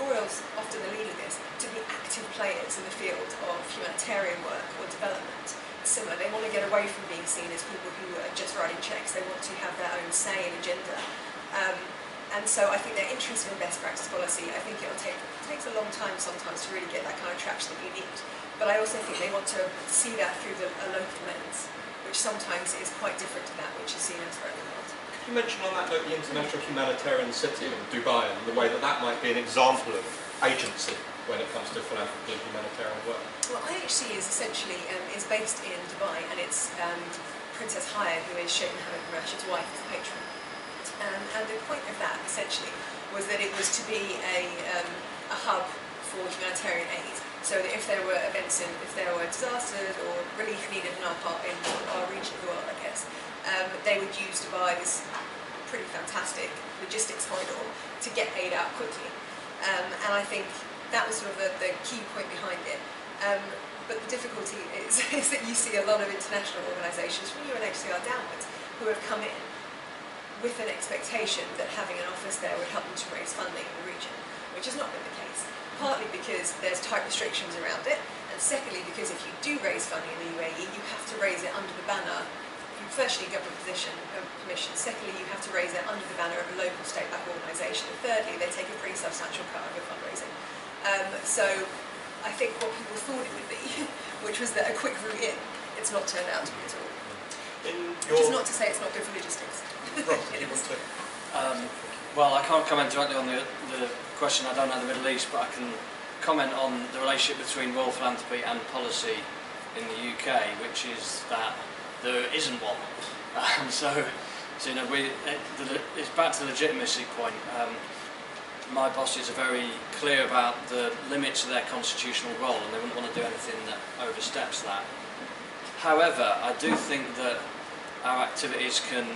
Royals often are leading this, to be active players in the field of humanitarian work or development. Similar, they want to get away from being seen as people who are just writing checks. They want to have their own say and agenda. And so I think they're interested in best practice policy. I think it takes a long time sometimes to really get that kind of traction that you need. But I also think they want to see that through a local lens, which sometimes is quite different to that which is seen elsewhere in the world. Could you mention on that note the International Humanitarian City in Dubai and the way that might be an example of agency when it comes to philanthropy and humanitarian work? Well, IHC is essentially is based in Dubai, and it's Princess Haya, who is Sheikh Mohammed bin Rashid's wife, is the patron. And the point of that, essentially, was that it was to be a hub for humanitarian aid. So that if there were events, if there were disasters or relief needed in our region of the world, I guess, they would use Dubai, this pretty fantastic logistics corridor, to get aid out quickly. And I think that was sort of the key point behind it. But the difficulty is that you see a lot of international organisations, from UNHCR downwards, who have come in with an expectation that having an office there would help them to raise funding in the region, which has not been the case. Partly because there's tight restrictions around it, and secondly because if you do raise funding in the UAE, you have to raise it under the banner, firstly government permission, secondly you have to raise it under the banner of a local state-backed organisation, and thirdly they take a pretty substantial cut of your fundraising. So I think what people thought it would be, which was that a quick route in, it's not turned out to be at all. Which is not to say it's not good for logistics. Well, I can't comment directly on the question. I don't know the Middle East, but I can comment on the relationship between Royal Philanthropy and policy in the UK, which is that there isn't one. So you know, it's back to the legitimacy point. My bosses are very clear about the limits of their constitutional role, and they wouldn't want to do anything that oversteps that. However, I do think that our activities can,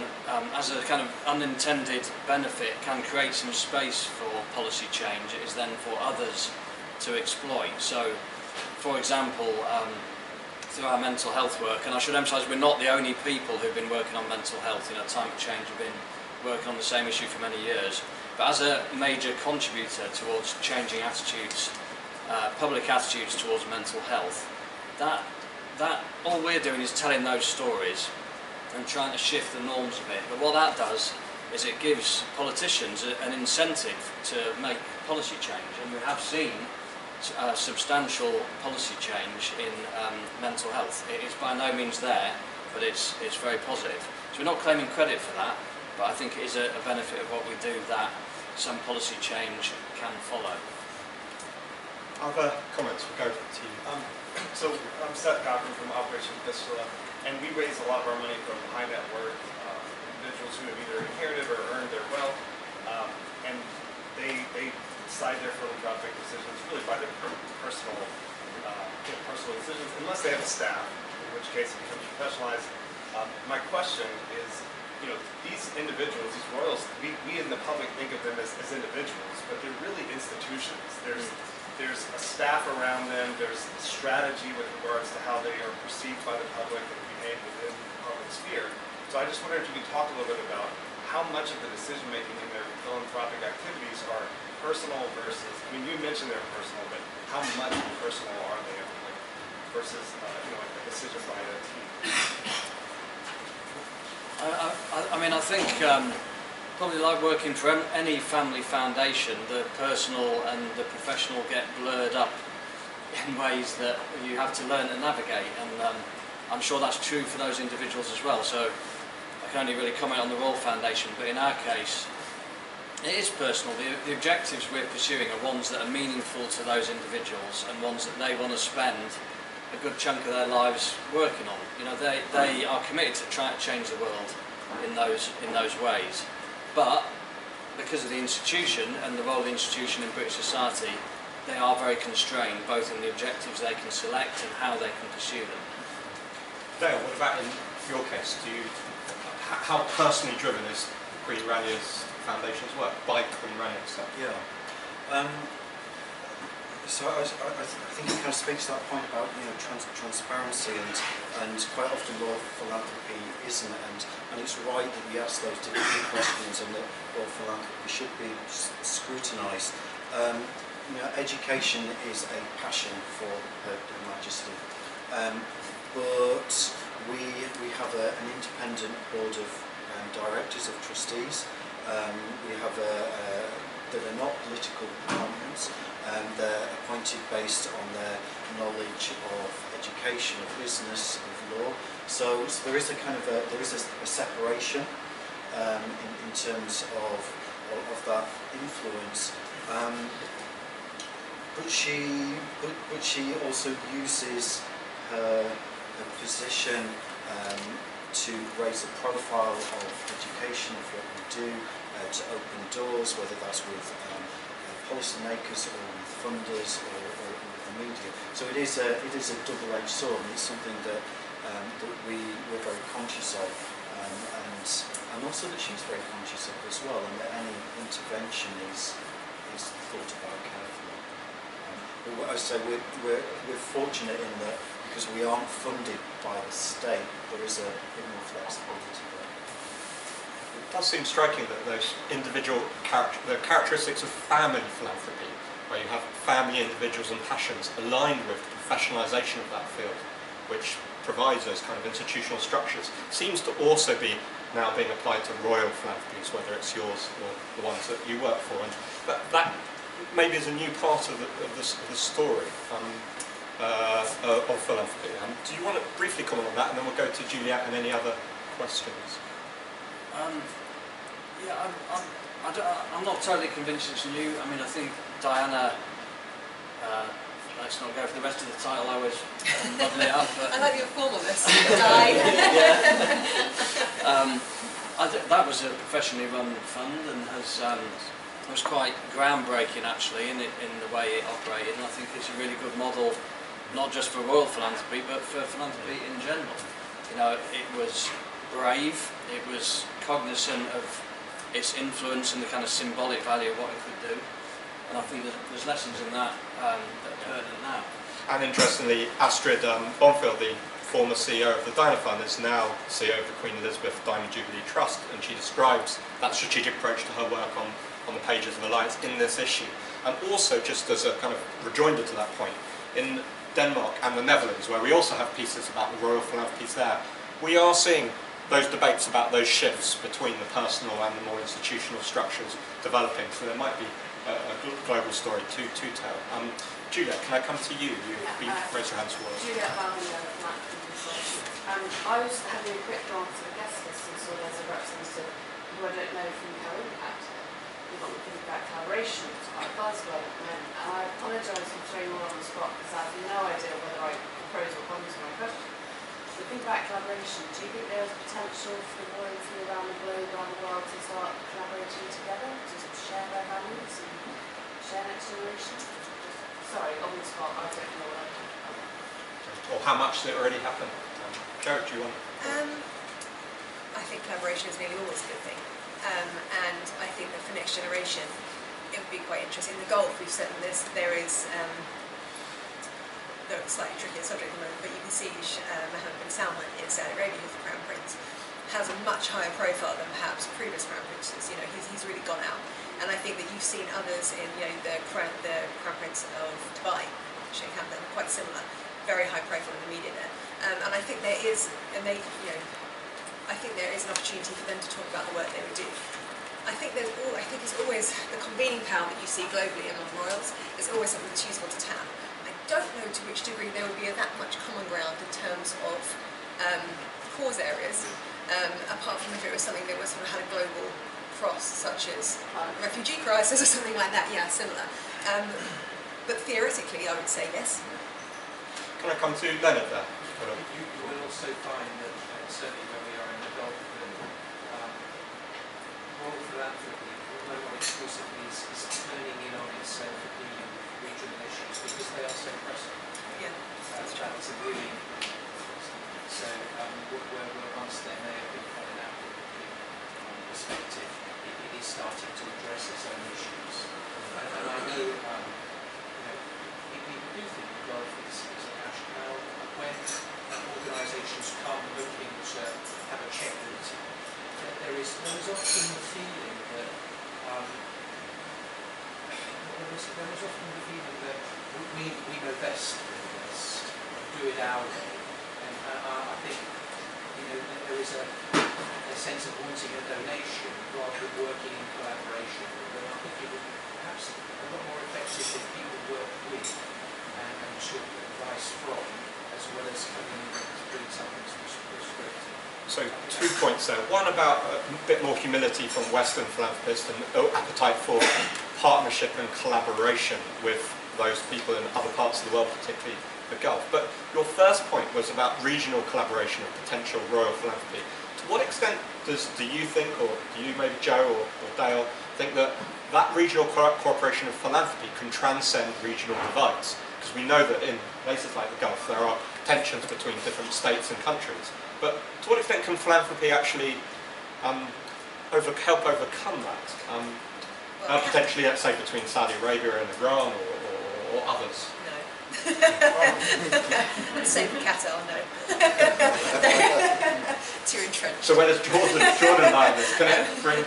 as a kind of unintended benefit, can create some space for policy change. It is then for others to exploit. So, for example, through our mental health work, and I should emphasise we're not the only people who've been working on mental health. You know, Time for Change have been working on the same issue for many years. But as a major contributor towards changing attitudes, public attitudes towards mental health, that all we're doing is telling those stories and trying to shift the norms a bit. But what that does is it gives politicians an incentive to make policy change, and we have seen substantial policy change in mental health. It is by no means there, but it's very positive. So we're not claiming credit for that, but I think it is a benefit of what we do that some policy change can follow. Other comments? We'll go to you. So I'm Seth Cochran from Operation Fistula, and we raise a lot of our money from high net worth individuals who have either inherited or earned their wealth, and they decide their philanthropic decisions really by their personal decisions, unless they have a staff, in which case it becomes professionalized. My question is, you know, these individuals, these royals, we in the public think of them as individuals, but they're really institutions. There's there's a staff around them, there's strategy with regards to how they are perceived by the public and behave within the public sphere. So I just wondered if you could talk a little bit about how much of the decision making in their philanthropic activities are personal versus, I mean, you mentioned they're personal, but how much personal are they versus a decision by a team? I mean, I think probably like working for any family foundation, the personal and the professional get blurred up in ways that you have to learn to navigate, and I'm sure that's true for those individuals as well. So I can only really comment on the Royal Foundation, but in our case, it is personal. The objectives we're pursuing are ones that are meaningful to those individuals and ones that they want to spend a good chunk of their lives working on. You know, they are committed to trying to change the world in those ways. But because of the institution and the role of the institution in British society, they are very constrained, both in the objectives they can select and how they can pursue them. Dale, what about in your case? How personally driven is Queen Rania's foundation's work by Queen Rania herself? Yeah. So I think it kind of speaks to that point about transparency and quite often Royal Philanthropy isn't, and it's right that we ask those difficult questions and that Royal Philanthropy should be scrutinised. Education is a passion for Her Majesty, but we have an independent board of directors, of trustees. We have that are not political appointments. They're appointed based on their knowledge of education, of business, of law. So there is a kind of a separation in terms of that influence. But she also uses her position to raise the profile of education, of what we do, to open doors, whether that's with policymakers or with funders or with the media. So it is a double-edged sword, and it's something that we're very conscious of, and also that she's very conscious of as well, and that any intervention is thought about carefully. But what I say, we're fortunate in that because we aren't funded by the state, there is a bit more flexibility there. It does seem striking that those individual the characteristics of family philanthropy, where you have family individuals and passions aligned with the professionalisation of that field, which provides those kind of institutional structures, seems to also be now being applied to royal philanthropies, whether it's yours or the ones that you work for. And that maybe is a new part of the story of philanthropy. Do you want to briefly comment on that, and then we'll go to Juliet and any other questions? Yeah, I'm not totally convinced it's new. I mean, I think Diana, let's not go for the rest of the title, I was muddling it up. But I like your formalness, Di. That was a professionally run fund and was quite groundbreaking actually in the way it operated, and I think it's a really good model, not just for royal philanthropy, but for philanthropy in general. You know, it was brave, it was cognizant of its influence and the kind of symbolic value of what it could do, and I think there's lessons in that that are pertinent now. And interestingly, Astrid Bonfield, the former CEO of the Diana Fund, is now CEO of the Queen Elizabeth Diamond Jubilee Trust, and she describes that strategic approach to her work on the pages of Alliance in this issue. And also, just as a kind of rejoinder to that point, in Denmark and the Netherlands, where we also have pieces about the royal philanthropies there, we are seeing those debates about those shifts between the personal and the more institutional structures developing. So there might be a global story to tell. Juliet, can I come to you? Raise your hands for us. Juliet I was having a quick glance at the guest list and saw there's a representative who I don't know from co-impact. We've got the feedback collaboration, it's quite a buzzword at the moment, and I apologise for throwing all on the spot because I have no idea whether I propose or come to my question. The feedback collaboration, do you think there is potential for the royalty around the globe, around the world, to start collaborating together, to share their values and share next generation? Sorry, on the spot, I don't know what I can. Or how much did it already happen? Joe, do you want? I think collaboration is nearly always a good thing, and I think that for next generation, it would be quite interesting. In the Gulf, we've said in this, there is, though it's slightly trickier subject at the moment, but you can see Mohammed bin Salman in Saudi Arabia, who's the Crown Prince, has a much higher profile than perhaps previous Crown Princes. You know, he's really gone out. And I think that you've seen others in, you know, the Crown Prince of Dubai, Sheikh Hamdan, quite similar, very high profile in the media there. And I think there is, and they, you know, I think there is an opportunity for them to talk about the work they would do. I think it's always the convening power that you see globally among royals is always something that's useful to tap. I don't know to which degree there will be that much common ground in terms of cause areas, apart from if it was something that was sort of had a global cross, such as refugee crisis or something like that. Yeah, similar. But theoretically, I would say yes. Can I come to Leonard there? You will also find that certainly when we are in the Gulf, Royal Philanthropy, although not exclusively, is turning in on its European regional issues because they are so pressing. Yeah, that's a really so where once there may have been quite an outward-looking perspective, it is starting to address its own issues. And I know, people do think the Gulf is a cash cow. When organisations come looking to have a check routine, there is often the feeling that we know best, do it our way, and I think there is a sense of wanting a donation rather than working in collaboration. But I think it would be perhaps a lot more effective if people work with and took advice from, as well as coming in to bring something prescriptive. So 2 points there. One about a bit more humility from Western philanthropists and appetite for partnership and collaboration with those people in other parts of the world, particularly the Gulf. But your first point was about regional collaboration and potential royal philanthropy. To what extent do you think, or do you, maybe Joe or Dale, think that regional cooperation of philanthropy can transcend regional divides? Because we know that in places like the Gulf there are tensions between different states and countries. But to what extent can philanthropy actually help overcome that? Potentially, let's say, between Saudi Arabia and Iran or others? No. Same for Qatar, no. Too entrenched. So where does Jordan lie in this? Can it bring...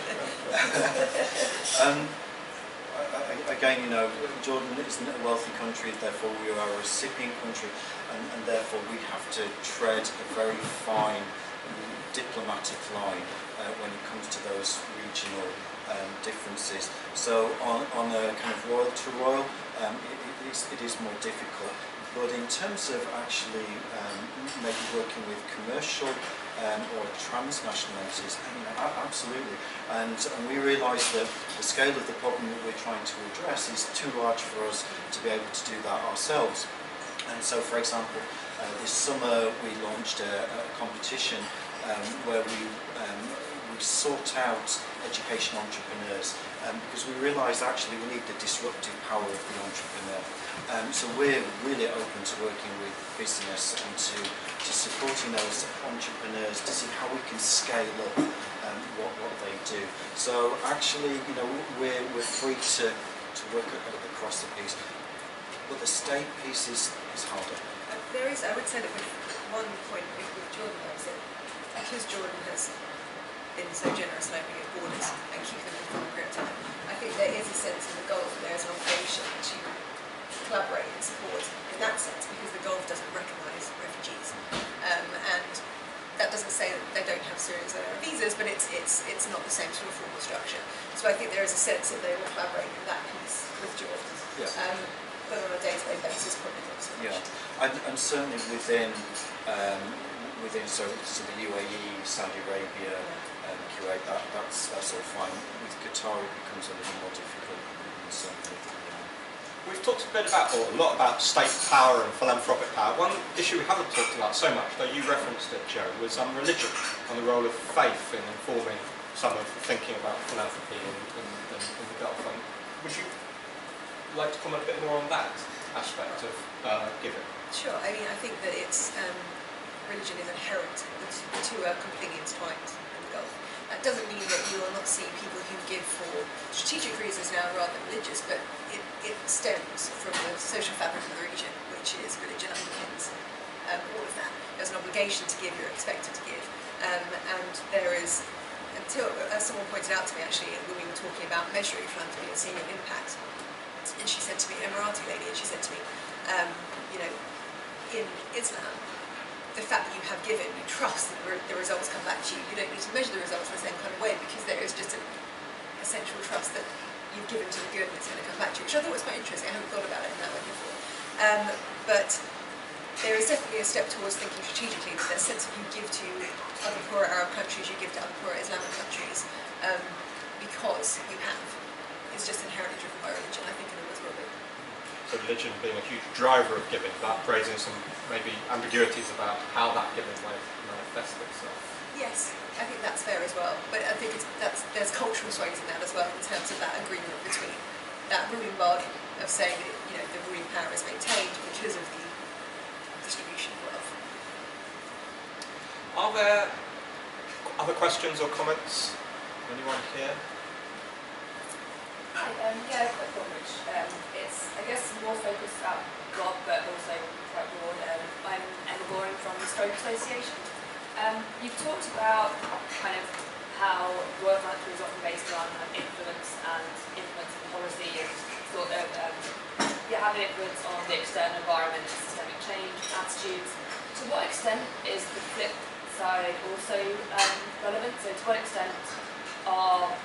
Again, Jordan isn't a wealthy country, therefore we are a recipient country, and therefore we have to tread a very fine diplomatic line when it comes to those regional differences. So on a kind of royal to royal, it is more difficult. But in terms of actually maybe working with commercial or transnational entities, absolutely. And we realise that the scale of the problem that we're trying to address is too large for us to be able to do that ourselves. And so, for example, this summer we launched a competition where we sought out education entrepreneurs because we realised actually we need the disruptive power of the entrepreneur. So we're really open to working with business and to supporting those entrepreneurs to see how we can scale up what they do. So actually, we're free to work across the piece, but the state piece is harder. There is, I would say that with one point with Jordan, is that because Jordan has been so generous in opening its borders and keeping them for a long period of time, I think there is a sense in the Gulf that there is an obligation to collaborate and support in that sense, because the Gulf doesn't recognise refugees, and that doesn't say that they don't have Syrians that are on visas, but it's not the same sort of formal structure. So I think there is a sense that they will collaborate in that piece with Jordan, but on a day-to-day basis, probably not so much. Yeah, and certainly within so the UAE, Saudi Arabia, Kuwait, that's all fine. With Qatar, it becomes a little more difficult. Certainly. We've talked a lot about state power and philanthropic power. One issue we haven't talked about so much, though you referenced it, Joe, was religion and the role of faith in informing some of the thinking about philanthropy in the Gulf. Would you like to comment a bit more on that aspect of giving? Sure. I mean, I think that it's religion is inherent. The two are completely intertwined in the Gulf. That doesn't mean that you will not see people who give for strategic reasons now rather than religious, but it stems from the social fabric of the region, which is religion underpins all of that. There's an obligation to give, you're expected to give, and there is, until, as someone pointed out to me actually when we were talking about measuring philanthropy and seeing an impact, and she said to me, Emirati lady, and she said to me, you know, in Islam, the fact that you have given, you trust that the results come back to you. You don't need to measure the results in the same kind of way because there is just an essential trust that you've given to the good and it's going to come back to you, which I thought was quite interesting. I hadn't thought about it in that way before. But there is definitely a step towards thinking strategically that there's a sense of you give to other poorer Arab countries, you give to other poorer Islamic countries because you have. It's just inherently driven by religion, I think, and it always will be. So religion being a huge driver of giving, but raising some maybe ambiguities about how that giving might manifest itself. Yes, I think that's fair as well. But I think there's cultural swings in that as well in terms of that agreement between that ruling bargain of saying that the ruling power is maintained because of the distribution of wealth. Are there other questions or comments? Anyone here? Hi, yeah, I've got a comment. It's, I guess, more focused at blog, but also quite broad. I'm Emma Goring from the Stroke Association. You've talked about kind of how Royal Philanthropy is often based on influence and influencing policy and sort of having influence on the external environment and systemic change attitudes. To what extent is the flip side also relevant? So to what extent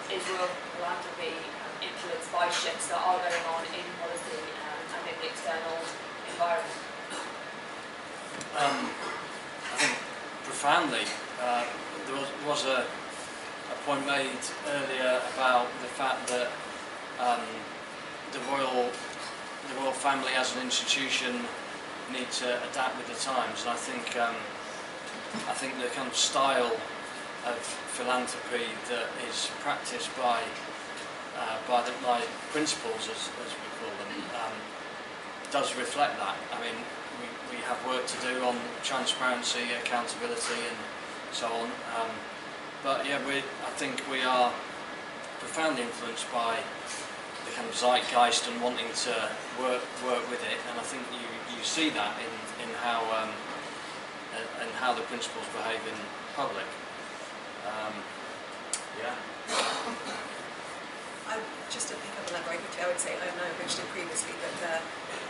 is Royal Philanthropy influenced by shifts that are going on in policy and in the external environment? I think profoundly. There was a point made earlier about the fact that the royal family as an institution need to adapt with the times, and I think the kind of style of philanthropy that is practiced by principles, as we call them, does reflect that. I mean, we have work to do on transparency, accountability, and so on. But yeah, I think we are profoundly influenced by the kind of zeitgeist and wanting to work with it. And I think you see that in how the principles behave in public. Yeah. Just to pick up on that very quickly, I would say, I know I mentioned it previously, but the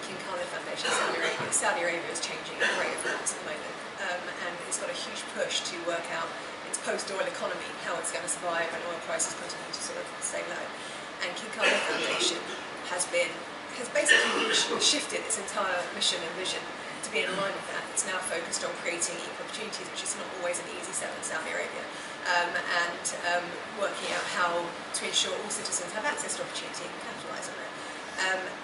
King Khalid Foundation in Saudi Arabia is changing at a rate of knots at the moment, and it's got a huge push to work out its post-oil economy, how it's going to survive when oil prices continue to sort of stay low. And King Khalid Foundation has basically shifted its entire mission and vision to be in line with that. It's now focused on creating equal opportunities, which is not always an easy sell in Saudi Arabia. And working out how to ensure all citizens have access to opportunity and capitalise on it.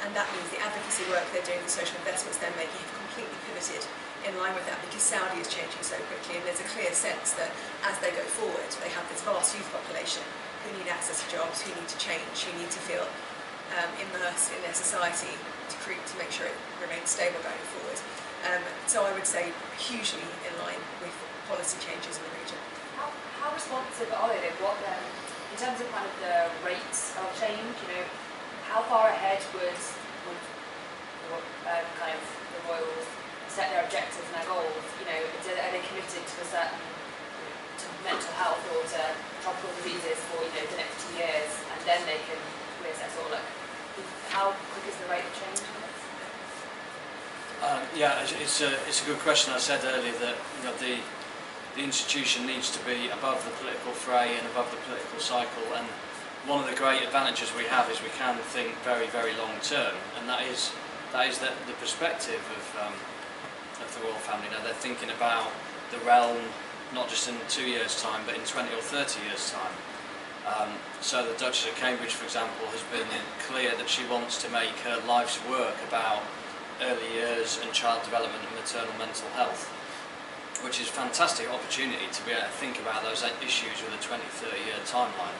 And that means the advocacy work they're doing, the social investments they're making have completely pivoted in line with that because Saudi is changing so quickly, and there's a clear sense that as they go forward, they have this vast youth population who need access to jobs, who need to change, who need to feel immersed in their society to make sure it remains stable going forward. So I would say hugely in line with policy changes in the region. How responsive are they? In terms of kind of the rates of change, how far ahead would kind of the royals set their objectives and their goals? Are they committed to a certain to mental health or to tropical diseases for the next 2 years, and then they can reassess or how quick is the rate of change in this? Yeah, it's a good question. I said earlier that the institution needs to be above the political fray and above the political cycle, and one of the great advantages we have is we can think very, very long term, and that is the perspective of the royal family. Now they're thinking about the realm not just in 2 years' time, but in 20 or 30 years' time. So the Duchess of Cambridge, for example, has been clear that she wants to make her life's work about early years and child development and maternal mental health, which is a fantastic opportunity to be able to think about those issues with a 20, 30-year timeline.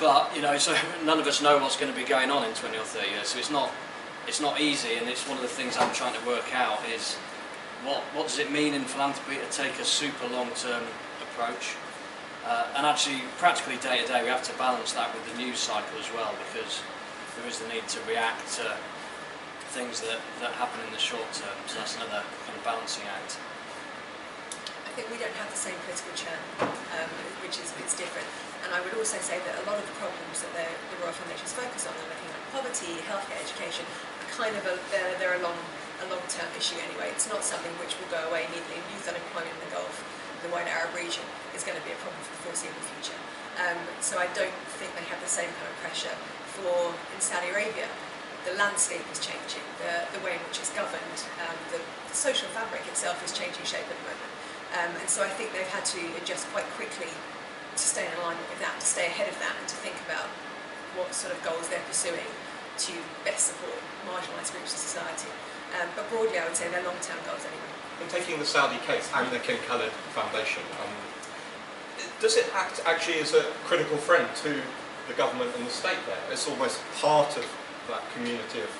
But so none of us know what's going to be going on in 20 or 30 years, so it's not easy, and it's one of the things I'm trying to work out is what does it mean in philanthropy to take a super long-term approach, And actually, practically day to day, we have to balance that with the news cycle as well, because there is the need to react to things that happen in the short term. So that's another kind of balancing act. I think we don't have the same political churn, which is it's different. And I would also say that a lot of the problems that the Royal Foundation's focus on, they're looking at poverty, healthcare, education, are kind of they're a long-term issue anyway. It's not something which will go away immediately. Youth unemployment in the Gulf, the wider Arab region, is going to be a problem for the foreseeable future. So I don't think they have the same kind of pressure in Saudi Arabia. The landscape is changing, the way in which it's governed, the social fabric itself is changing shape at the moment. And so I think they've had to adjust quite quickly to stay in alignment with that, to stay ahead of that, and to think about what sort of goals they're pursuing to best support marginalised groups of society. But broadly, I would say they're long-term goals anyway. In taking the Saudi case and the King Khalid Foundation, does it act actually as a critical friend to the government and the state there? It's almost part of that community of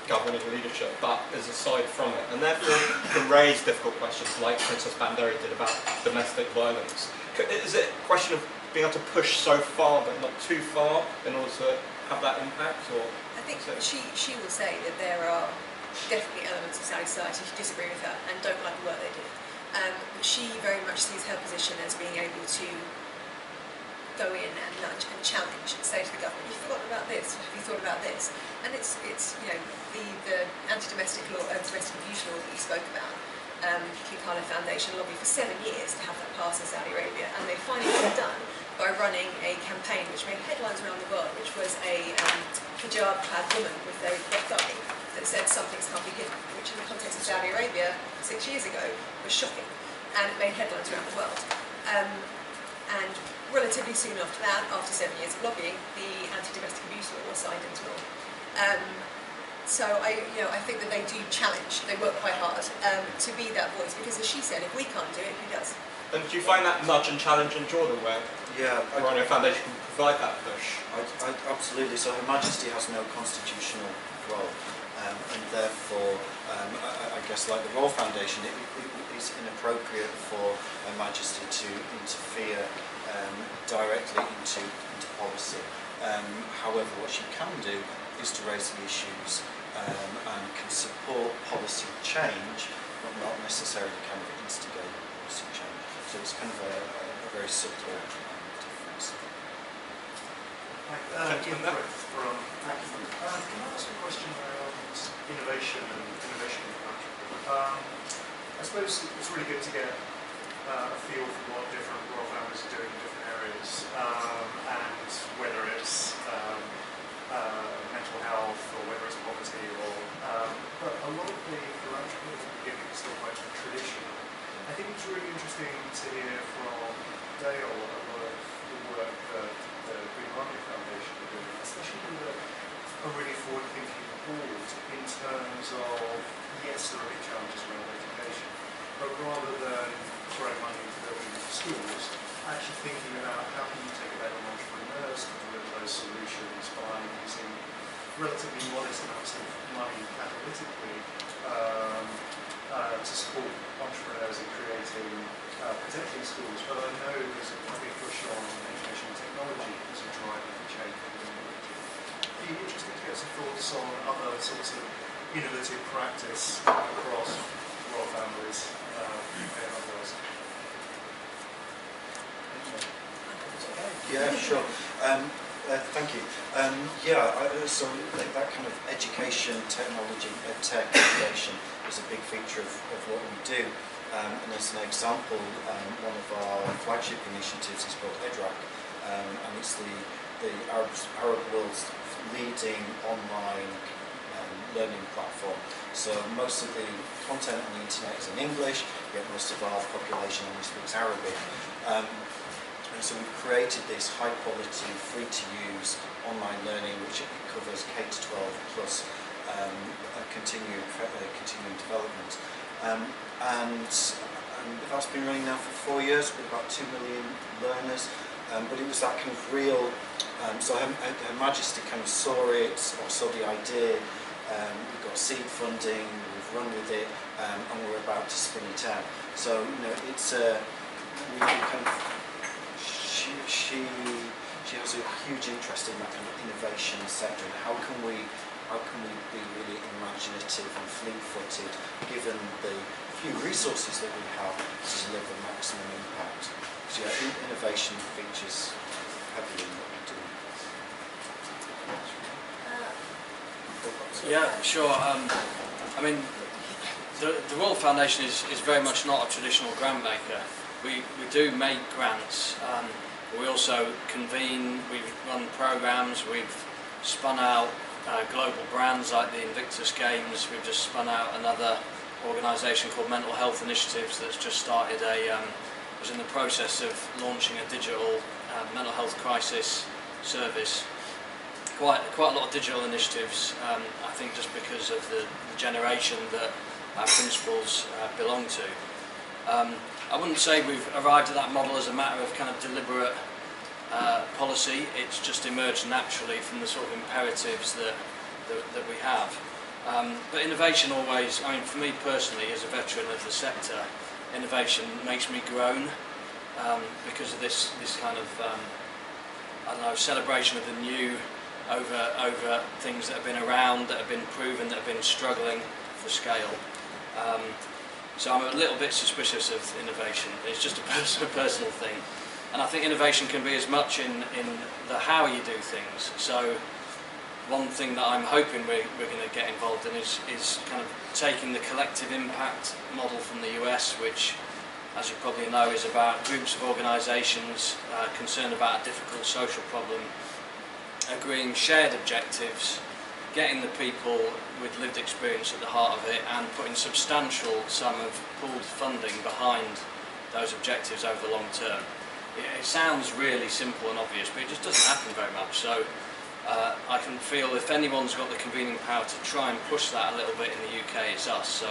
governing leadership, but is aside from it, and therefore can raise difficult questions like Princess Bandari did about domestic violence. Is it a question of being able to push so far but not too far in order to have that impact? Or I think she will say that there are definitely elements of Saudi society who disagree with her and don't like the work they do. But she very much sees her position as being able to go in and nudge and challenge and say to the government, "You've forgotten about this. Have you thought about this?" And it's you know the anti-domestic law, domestic abuse law that you spoke about. King Khalid Foundation lobbied for 7 years to have that passed in Saudi Arabia, and they finally got it done by running a campaign which made headlines around the world, which was a hijab-clad woman with a thigh that said "some things can't be hidden," which in the context of Saudi Arabia 6 years ago was shocking, and it made headlines around the world. And relatively soon after that, after 7 years of lobbying, the anti-domestic abuse law was signed into law. So I think that they do challenge. They work quite hard to be that voice, because as she said, if we can't do it, who does? And do you find that nudge and challenge in Jordan, where the Rania Foundation can provide that push? Absolutely. So Her Majesty has no constitutional role, and therefore, I guess like the Royal Foundation, it is inappropriate for Her Majesty to interfere directly into policy. However, what she can do is to raise the issues and can support policy change, but not necessarily kind of instigate policy change. So it's kind of a very subtle difference. Ian Frith from Advocacy. Can I ask a question around innovation and innovation in philanthropy? I suppose it's really good to get a feel for what different royal families are doing in different areas, and whether it's mental health or whether it's poverty, or but a lot of the philanthropy at the beginning is still quite traditional. I think it's really interesting to hear from Dale a lot of the work that the Rania Foundation are doing, especially with a really forward-thinking board in terms of, yes, there are big challenges around education, but rather than throwing money into building schools, actually thinking about how can you take a bet on entrepreneurs to deliver those solutions by using relatively modest amounts of money catalytically to support entrepreneurs in creating potentially schools. But I know there's a quite big push on education and technology as a driver for change. It'd be interesting to get some thoughts on other sorts of innovative practice across royal families and otherwise. Yeah, sure. Thank you. So that kind of education, technology, tech innovation is a big feature of what we do. And as an example, one of our flagship initiatives is called EDRAC, and it's the Arab world's leading online learning platform. So most of the content on the internet is in English, yet most of our population only speaks Arabic. And so we've created this high quality, free to use online learning which covers K-12 plus continuing development. And that's been running now for 4 years with about 2 million learners. But it was that kind of real, so Her Majesty kind of saw it, or saw the idea. We got seed funding, we've run with it, and we're about to spin it out. So it's we kind of she has a huge interest in that kind of innovation sector, and how can we be really imaginative and fleet-footed given the few resources that we have to deliver maximum impact. So innovation features heavily in what we do. Yeah, sure. I mean, the Royal Foundation is very much not a traditional grant maker. We do make grants. We also convene, we run programs, we've spun out global brands like the Invictus Games. We've just spun out another organisation called Mental Health Initiatives that's just started was in the process of launching a digital mental health crisis service. Quite a lot of digital initiatives, I think just because of the generation that our principals belong to. I wouldn't say we've arrived at that model as a matter of kind of deliberate policy. It's just emerged naturally from the sort of imperatives that we have. But innovation always, I mean, for me personally, as a veteran of the sector, innovation makes me groan because of this kind of, I don't know, celebration of the new over things that have been around, that have been proven, that have been struggling for scale. So I'm a little bit suspicious of innovation. It's just a personal thing. And I think innovation can be as much in the how you do things. So one thing that I'm hoping we're going to get involved in is kind of taking the collective impact model from the US, which, as you probably know, is about groups of organisations concerned about a difficult social problem, agreeing shared objectives, getting the people with lived experience at the heart of it, and putting substantial sum of pooled funding behind those objectives over the long term. It sounds really simple and obvious, but it just doesn't happen very much. So I can feel if anyone's got the convening power to try and push that a little bit in the UK, it's us. So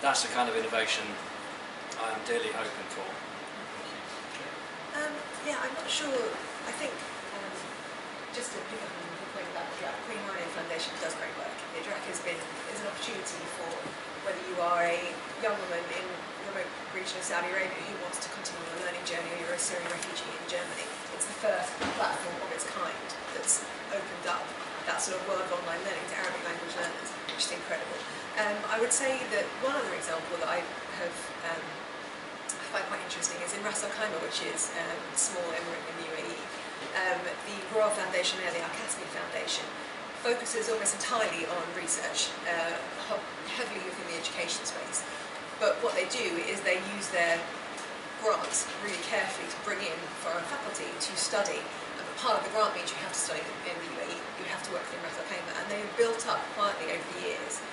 that's the kind of innovation I am dearly hoping for. Yeah, I'm not sure. I think just to pick up on the point about the DRAC, Queen Rania Foundation does great work. The DRAC is an opportunity for whether you are a young woman in a remote region of Saudi Arabia who wants to continue a learning journey, or you're a Syrian refugee in Germany. It's the first platform of its kind that's opened up that sort of world of online learning to Arabic language learners, which is incredible. I would say that one other example that I have find quite interesting is in Ras Al Khaimah, which is a small emirate in the UAE. The Royal Foundation there, the Advocacy Foundation, focuses almost entirely on research, heavily within the education space. But what they do is they use their grants really carefully to bring in foreign faculty to study. And part of the grant means you have to study in the UAE, you have to work within Ras Al Khaimah, and they have built up quietly over the years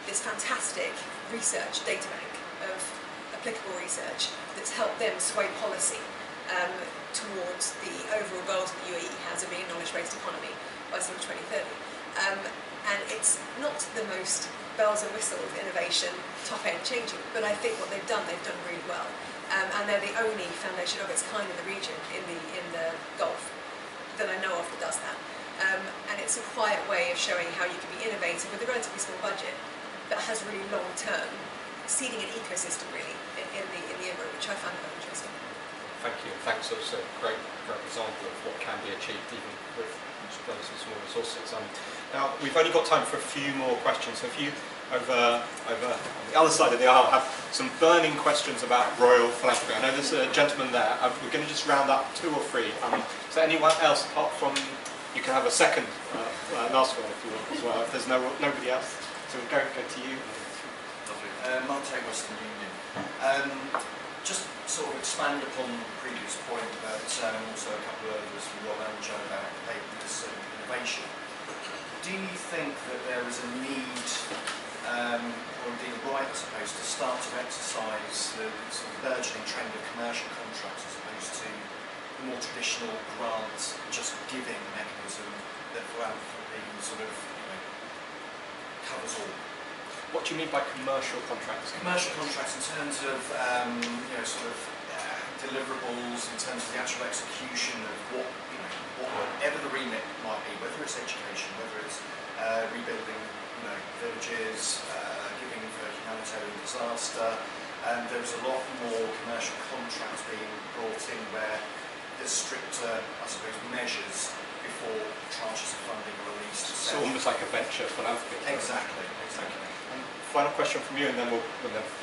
this fantastic research data bank of applicable research that's helped them sway policy towards the overall goals that the UAE has of being a knowledge-based economy by sort of 2030. And it's not the most bells and whistles innovation, top-end changing, but I think what they've done really well. And they're the only foundation of its kind in the region, in the Gulf, that I know of that does that. And it's a quiet way of showing how you can be innovative with a relatively small budget that has really long-term, seeding an ecosystem really in the emirate, which I find very interesting. Thank you. Thanks. It's a great example of what can be achieved even with relatively small resources. Now we've only got time for a few more questions. So if you over on the other side of the aisle have some burning questions about Royal Philanthropy. I know there's a gentleman there. We're going to just round up 2 or 3. Is there anyone else apart from? You can have a second, last one if you want as well. If there's nobody else, so we'll go to you. Lovely. Martin, Western Union. Just sort of expand upon the previous point, but also a couple of others from Rob and Joe about papers and innovation. Do you think that there is a need, or indeed a right, I suppose, to start to exercise the sort of burgeoning trend of commercial contracts as opposed to the more traditional grants, just giving mechanism that philanthropy sort of covers all? What do you mean by commercial contracts? Commercial contracts in terms of sort of deliverables, in terms of the actual execution of whatever the remit might be, whether it's education, whether it's rebuilding villages, giving for humanitarian disaster. And there's a lot more commercial contracts being brought in where there's stricter, I suppose, measures before tranches of funding are released. It's almost like a venture philanthropy. Exactly. And final question from you, and then we'll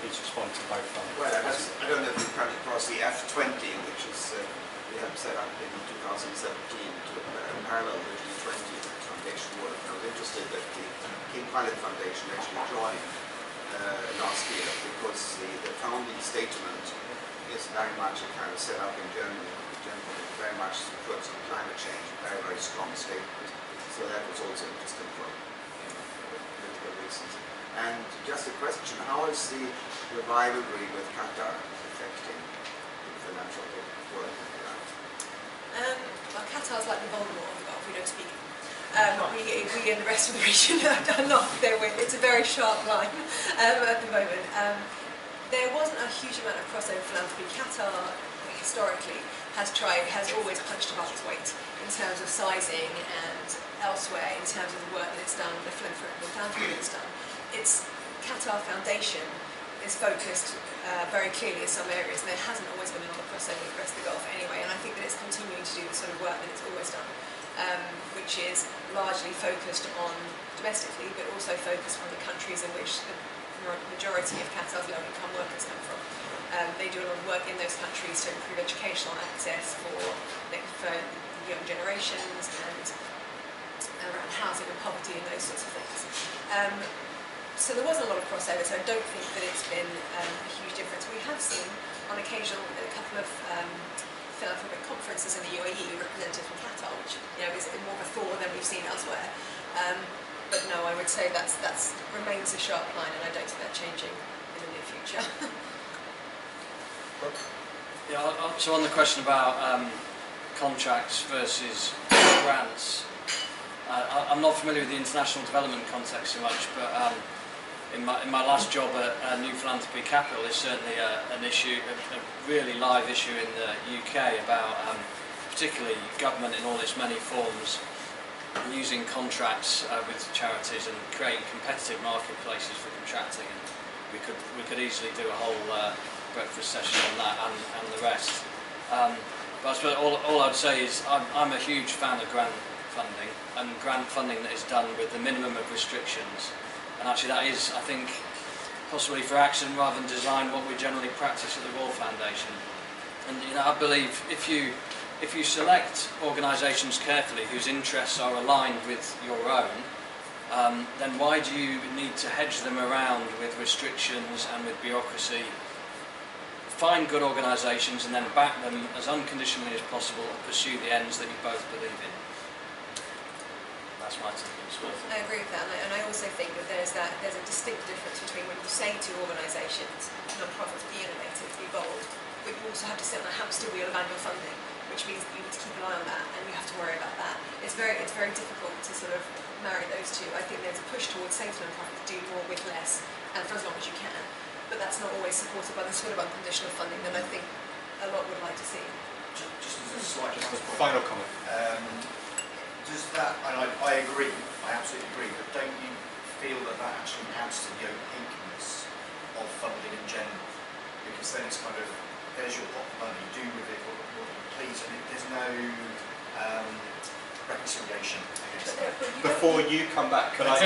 please respond to both. Well, I don't know if you've come across the F20, which is we have set up in 2017 to parallel with the G20 Foundation work. I was interested that the King Pilot Foundation actually joined last year, because the founding statement is very much a kind of set up in Germany, very much supports on climate change, very, very strong statement. So that was also interesting for political reasons. And just a question, how is the rivalry with Qatar affecting the philanthropic work? Well, Qatar's like the Voldemort of the Gulf, we don't speak it. We in the rest of the region are not there with. It's a very sharp line at the moment. There wasn't a huge amount of crossover philanthropy. Qatar, historically, has always punched above its weight in terms of sizing and elsewhere in terms of the work that it's done, the philanthropy that it's done. Its Qatar Foundation is focused very clearly in some areas, and there hasn't always been a lot of crossover with the rest of the Gulf anyway, and I think that it's continuing to do the sort of work that it's always done. Which is largely focused on domestically, but also focused on the countries in which the majority of Qatar's low-income workers come from. They do a lot of work in those countries to improve educational access for young generations and around housing and poverty and those sorts of things. So there wasn't a lot of crossover, so I don't think that it's been a huge difference. We have seen on occasion a couple of philanthropic conferences in the UAE represented from Qatar, which is more of a thaw than we've seen elsewhere. But no, I would say that remains a sharp line, and I don't see that changing in the near future. So on the question about contracts versus grants, I'm not familiar with the international development context so much, but in my last job at New Philanthropy Capital is certainly an issue, a really live issue in the UK about particularly government in all its many forms using contracts with charities and creating competitive marketplaces for contracting. And we could easily do a whole breakfast session on that and the rest. But I suppose all I'd say is I'm a huge fan of grant funding, and grant funding that is done with the minimum of restrictions. And actually that is, I think, possibly for action rather than design, what we generally practice at the Royal Foundation. And I believe if you select organisations carefully whose interests are aligned with your own, then why do you need to hedge them around with restrictions and with bureaucracy? Find good organisations and then back them as unconditionally as possible and pursue the ends that you both believe in. That's my take. I agree with that, and I also think that there's a distinct difference between when you say to organisations, non-profits, be innovative, be bold, but you also have to sit on a hamster wheel of annual funding, which means that you need to keep an eye on that, and you have to worry about that. It's very difficult to sort of marry those two. I think there's a push towards saying to non-profits, do more with less, and for as long as you can, but that's not always supported by the sort of unconditional funding that I think a lot would like to see. Just as a slight final comment. Does that, and I agree, I absolutely agree, but don't you feel that actually adds to the opaqueness of funding in general? Because then it's kind of, there's your pot of money, do with it what you please, and there's no reconciliation, I guess. Before you come back, can I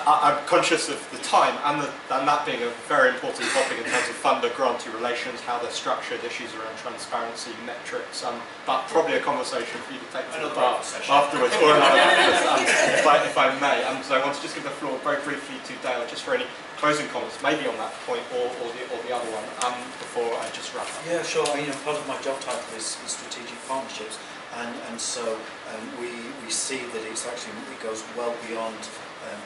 I'm conscious of the time and that being a very important topic in terms of funder-grantee relations, how they're structured, issues around transparency, metrics, but probably a conversation for you to take to the bar afterwards, or another if I may. So I want to just give the floor very briefly to Dale, just for any closing comments, maybe on that point or the other one, before I just wrap up. Yeah, sure. Part of my job title is strategic partnerships. And so we see that it goes well beyond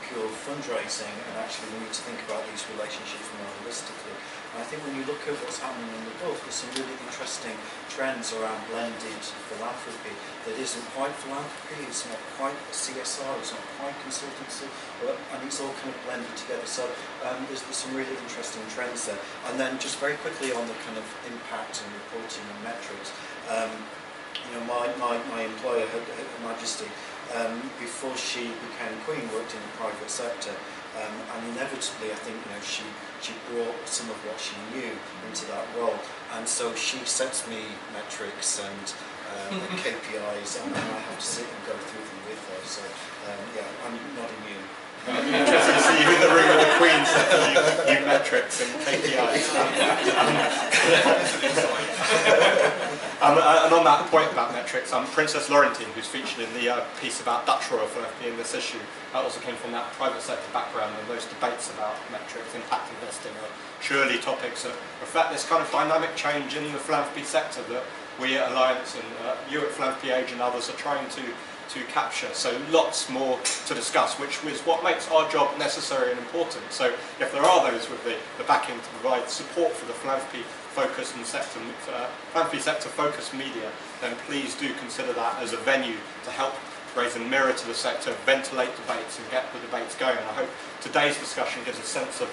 pure fundraising, and actually we need to think about these relationships more holistically. And I think when you look at what's happening in the Gulf, there's some really interesting trends around blended philanthropy that isn't quite philanthropy, it's not quite CSR, it's not quite consultancy, and it's all kind of blended together. So there's some really interesting trends there. And then just very quickly on the kind of impact and reporting and metrics, my employer, Her Majesty, before she became Queen, worked in the private sector, and inevitably, I think she brought some of what she knew into that role, and so she sets me metrics and KPIs, and I have to sit and go through them with her. So yeah, I'm not immune. Interesting to see you in the room with the Queen setting you metrics and KPIs. And on that point about metrics, Princess Laurentine, who's featured in the piece about Dutch Royal Philanthropy in this issue, also came from that private sector background, and those debates about metrics, impact investing, are surely topics that reflect this kind of dynamic change in the philanthropy sector that we at Alliance and you at Philanthropy Age and others are trying to capture. So lots more to discuss, which is what makes our job necessary and important. So if there are those with the backing to provide support for the philanthropy focus and philanthropy sector focused media, then please do consider that as a venue to help raise a mirror to the sector, ventilate debates and get the debates going. And I hope today's discussion gives a sense of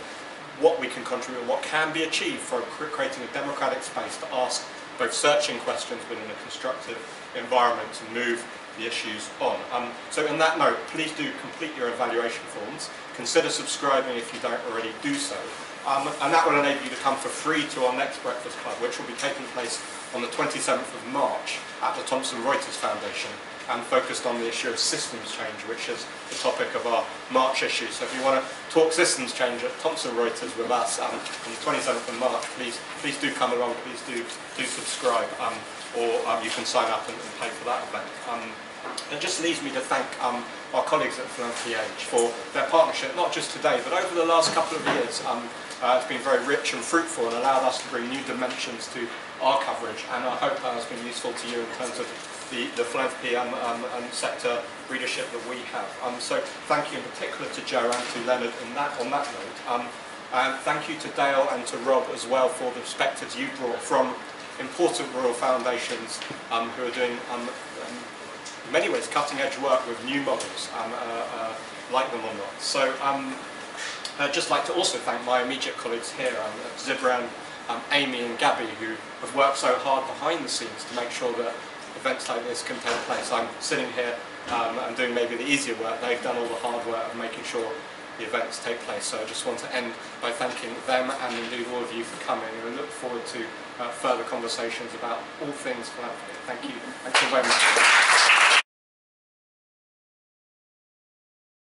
what we can contribute, what can be achieved for creating a democratic space to ask both searching questions within a constructive environment to move the issues on. So on that note, please do complete your evaluation forms. Consider subscribing if you don't already do so. And that will enable you to come for free to our next Breakfast Club, which will be taking place on the 27th of March at the Thomson Reuters Foundation, and focused on the issue of systems change, which is the topic of our March issue. So if you want to talk systems change at Thomson Reuters with us on the 27th of March, please do come along, please do subscribe, or you can sign up and pay for that event. It just leaves me to thank our colleagues at Philanthropy Age for their partnership, not just today, but over the last couple of years. It's been very rich and fruitful and allowed us to bring new dimensions to our coverage, and I hope that has been useful to you in terms of the philanthropy sector readership that we have. So thank you in particular to Joe and to Leonard on that note. And thank you to Dale and to Rob as well for the perspectives you brought from important Royal Foundations who are doing in many ways cutting-edge work with new models, like them or not. So I'd just like to also thank my immediate colleagues here, Zibran, Amy and Gabby, who have worked so hard behind the scenes to make sure that events like this can take place. I'm sitting here and doing maybe the easier work. They've done all the hard work of making sure the events take place. So I just want to end by thanking them and indeed all of you for coming, and I look forward to further conversations about all things philanthropy. Thank you very much.